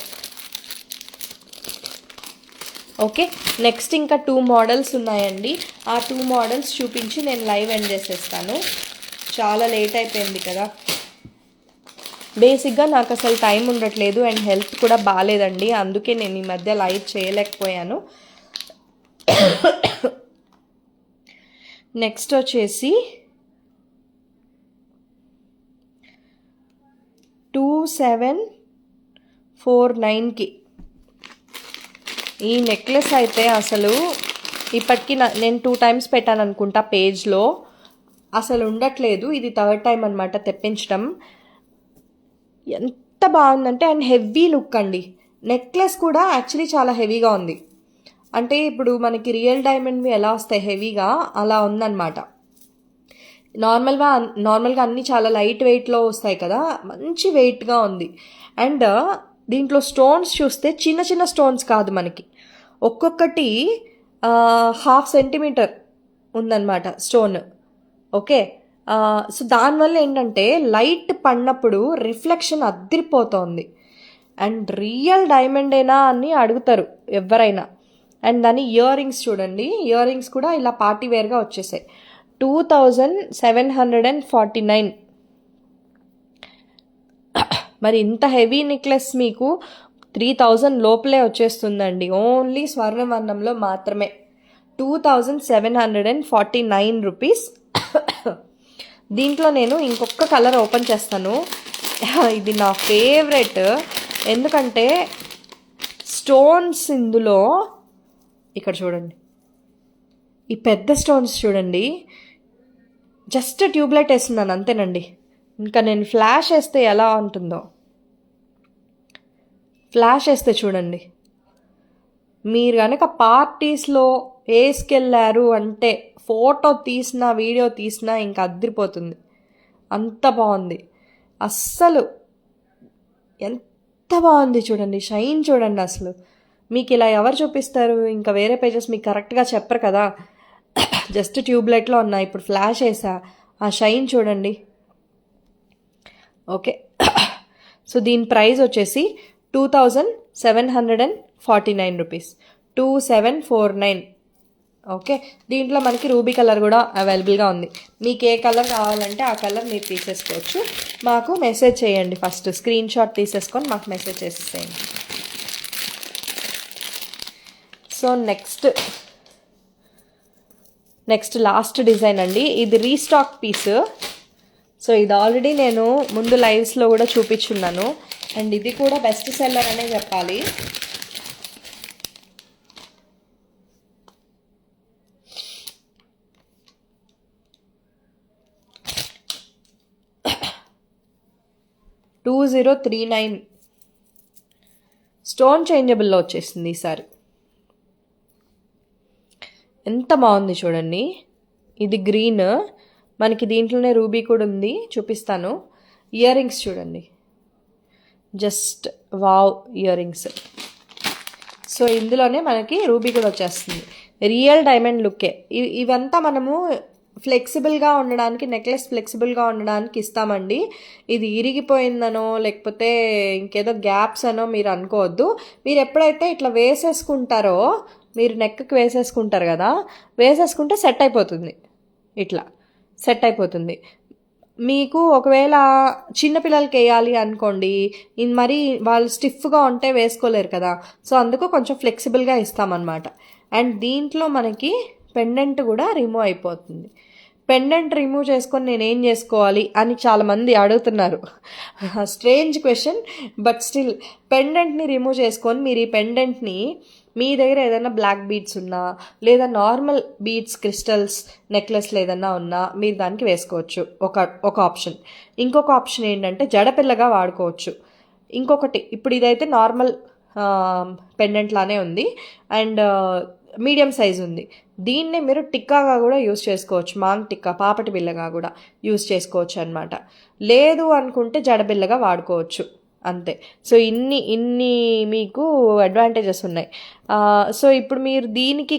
ఓకే, నెక్స్ట్ ఇంకా 2 మోడల్స్ ఉన్నాయండి. ఆ 2 మోడల్స్ చూపించి నేను లైవ్ ఎండ్ చేసేస్తాను, చాలా లేట్ అయిపోయింది కదా. బేసిక్గా నాకు అసలు టైం ఉండట్లేదు అండ్ హెల్త్ కూడా బాగాలేదండి, అందుకే నేను ఈ మధ్య లైవ్ చేయలేకపోయాను. నెక్స్ట్ వచ్చేసి 2749కి ఈ నెక్లెస్ అయితే అసలు ఇప్పటికీ నేను 2 times పెట్టాను అనుకుంటా పేజ్లో, అసలు ఉండట్లేదు. ఇది 3rd time అనమాట తెప్పించడం. ఎంత బాగుందంటే, అండ్ హెవీ లుక్ అండి. నెక్లెస్ కూడా యాక్చువల్లీ చాలా హెవీగా ఉంది, అంటే ఇప్పుడు మనకి రియల్ డైమండ్వి ఎలా వస్తాయి హెవీగా, అలా ఉందన్నమాట. నార్మల్గా అన్నీ చాలా లైట్ వెయిట్లో వస్తాయి కదా, మంచి వెయిట్గా ఉంది. అండ్ దీంట్లో స్టోన్స్ చూస్తే చిన్న చిన్న స్టోన్స్ కాదు, మనకి ఒక్కొక్కటి 1/2 centimeter ఉందన్నమాట స్టోన్. ఓకే, సో దానివల్ల ఏంటంటే లైట్ పడినప్పుడు రిఫ్లెక్షన్ అద్దరిపోతుంది. అండ్ రియల్ డైమండేనా అని అడుగుతారు ఎవరైనా. అండ్ దాని ఇయర్ రింగ్స్ చూడండి, ఇయర్ రింగ్స్ కూడా ఇలా పార్టీ వేర్గా వచ్చేసాయి. 2749. మరి ఇంత హెవీ నెక్లెస్ మీకు 3000 లోపలే వచ్చేస్తుందండి, ఓన్లీ స్వర్ణవర్ణంలో మాత్రమే. 2749 రూపీస్. దీంట్లో నేను ఇంకొక కలర్ ఓపెన్ చేస్తాను, ఇది నా ఫేవరెట్. ఎందుకంటే స్టోన్స్ ఇందులో ఇక్కడ చూడండి, ఈ పెద్ద స్టోన్స్ చూడండి, జస్ట్ ట్యూబ్లైట్ వేస్తున్నాను అంతేనండి. ఇంకా నేను ఫ్లాష్ వేస్తే ఎలా ఉంటుందో, ఫ్లాష్ వేస్తే చూడండి, మీరు కనుక పార్టీస్లో వేసుకెళ్ళారు అంటే ఫోటో తీసినా వీడియో తీసినా ఇంకా అద్దరిపోతుంది, అంత బాగుంది. అస్సలు ఎంత బాగుంది చూడండి, షైన్ చూడండి. అసలు మీకు ఇలా ఎవరు చూపిస్తారు, ఇంకా వేరే పేజెస్ మీకు కరెక్ట్గా చెప్పరు కదా. జస్ట్ ట్యూబ్లైట్లో ఉన్నా, ఇప్పుడు ఫ్లాష్ వేసా, ఆ షైన్ చూడండి. ఓకే, సో దీని ప్రైస్ వచ్చేసి 2749 రూపీస్, 2749. ఓకే, దీంట్లో మనకి రూబీ కలర్ కూడా అవైలబుల్గా ఉంది. మీకు ఏ కలర్ కావాలంటే ఆ కలర్ మీరు తీసేసుకోవచ్చు. మాకు మెసేజ్ చేయండి, ఫస్ట్ స్క్రీన్ షాట్ తీసేసుకొని మాకు మెసేజ్ చేసేసేయండి. సో నెక్స్ట్ లాస్ట్ డిజైన్ అండి, ఇది రీస్టాక్ పీస్. సో ఇది ఆల్రెడీ నేను ముందు లైవ్స్లో కూడా చూపించున్నాను, అండ్ ఇది కూడా బెస్ట్ సెల్లర్ అనే చెప్పాలి. $2039 స్టోన్ చేంజబుల్లో వచ్చేసింది ఈసారి. ఎంత బాగుంది చూడండి, ఇది గ్రీన్, మనకి దీంట్లోనే రూబీ కూడా ఉంది, చూపిస్తాను. ఇయర్ రింగ్స్ చూడండి, just wow ear rings. So ఇందులోనే మనకి రూబీ కూడా వచ్చేస్తుంది. రియల్ డైమండ్ లుక్కే. ఇవంతా మనము ఫ్లెక్సిబుల్గా ఉండడానికి, నెక్లెస్ ఫ్లెక్సిబుల్గా ఉండడానికి ఇస్తామండి. ఇది ఇరిగిపోయిందనో లేకపోతే ఇంకేదో గ్యాప్స్ అనో మీరు అనుకోవద్దు. మీరు ఎప్పుడైతే ఇట్లా వేసేసుకుంటారో, మీరు నెక్కి వేసేసుకుంటారు కదా, వేసేసుకుంటే సెట్ అయిపోతుంది. ఇట్లా సెట్ అయిపోతుంది. మీకు ఒకవేళ చిన్నపిల్లలకి వేయాలి అనుకోండి, ఇది మరి వాళ్ళు స్టిఫ్గా ఉంటే వేసుకోలేరు కదా, సో అందుకు కొంచెం ఫ్లెక్సిబుల్గా ఇస్తామన్నమాట. అండ్ దీంట్లో మనకి పెండెంట్ కూడా రిమూవ్ అయిపోతుంది. పెండెంట్ రిమూవ్ చేసుకొని నేనేం చేసుకోవాలి అని చాలామంది అడుగుతున్నారు. స్ట్రేంజ్ క్వశ్చన్, బట్ స్టిల్ పెండెంట్ని రిమూవ్ చేసుకొని మీరు ఈ పెండెంట్ని మీ దగ్గర ఏదైనా బ్లాక్ బీడ్స్ ఉన్నా లేదా నార్మల్ బీడ్స్ క్రిస్టల్స్ నెక్లెస్లు ఏదైనా ఉన్నా మీరు దానికి వేసుకోవచ్చు. ఒక ఆప్షన్. ఇంకొక ఆప్షన్ ఏంటంటే జడపిల్లగా వాడుకోవచ్చు. ఇంకొకటి, ఇప్పుడు ఇదైతే నార్మల్ పెండెంట్ లానే ఉంది అండ్ మీడియం సైజ్ ఉంది. దీన్నే మీరు టిక్కాగా కూడా యూస్ చేసుకోవచ్చు. మాంగ్ టిక్కా, పాపటి బిల్లగా కూడా యూస్ చేసుకోవచ్చు అనమాట. లేదు అనుకుంటే జడబిల్లగా వాడుకోవచ్చు, అంతే. సో ఇన్ని మీకు అడ్వాంటేజెస్ ఉన్నాయి. సో ఇప్పుడు మీరు దీనికి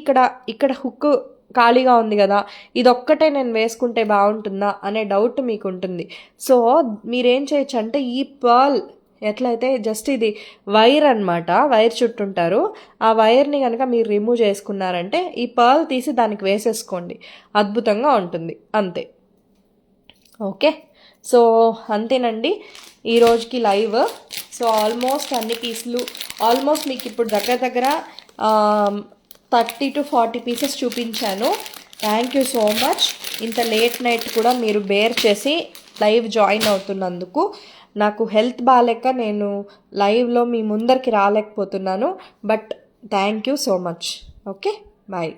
ఇక్కడ హుక్ ఖాళీగా ఉంది కదా, ఇదొక్కటే నేను వేసుకుంటే బాగుంటుందా అనే డౌట్ మీకు ఉంటుంది. సో మీరేం చేయొచ్చు అంటే, ఈ పర్ల్ ఎట్లయితే జస్ట్ ఇది వైర్ అనమాట, వైర్ చుట్టుంటారు, ఆ వైర్ని కనుక మీరు రిమూవ్ చేసుకున్నారంటే ఈ పర్ల్ తీసి దానికి వేసేసుకోండి, అద్భుతంగా ఉంటుంది, అంతే. ఓకే, సో అంతేనండి ఈ రోజుకి లైవ్. సో ఆల్మోస్ట్ అన్ని పీసులు ఆల్మోస్ట్ మీకు ఇప్పుడు దగ్గర 30 to 40 పీసెస్ చూపించాను. Thank you so much. ఇంత లేట్ నైట్ కూడా మీరు బేర్ చేసి లైవ్ జాయిన్ అవుతున్నందుకు. నాకు హెల్త్ బాగాలేక నేను లైవ్లో మీ ముందరికి రాలేకపోతున్నాను, but thank you so much. Okay, bye.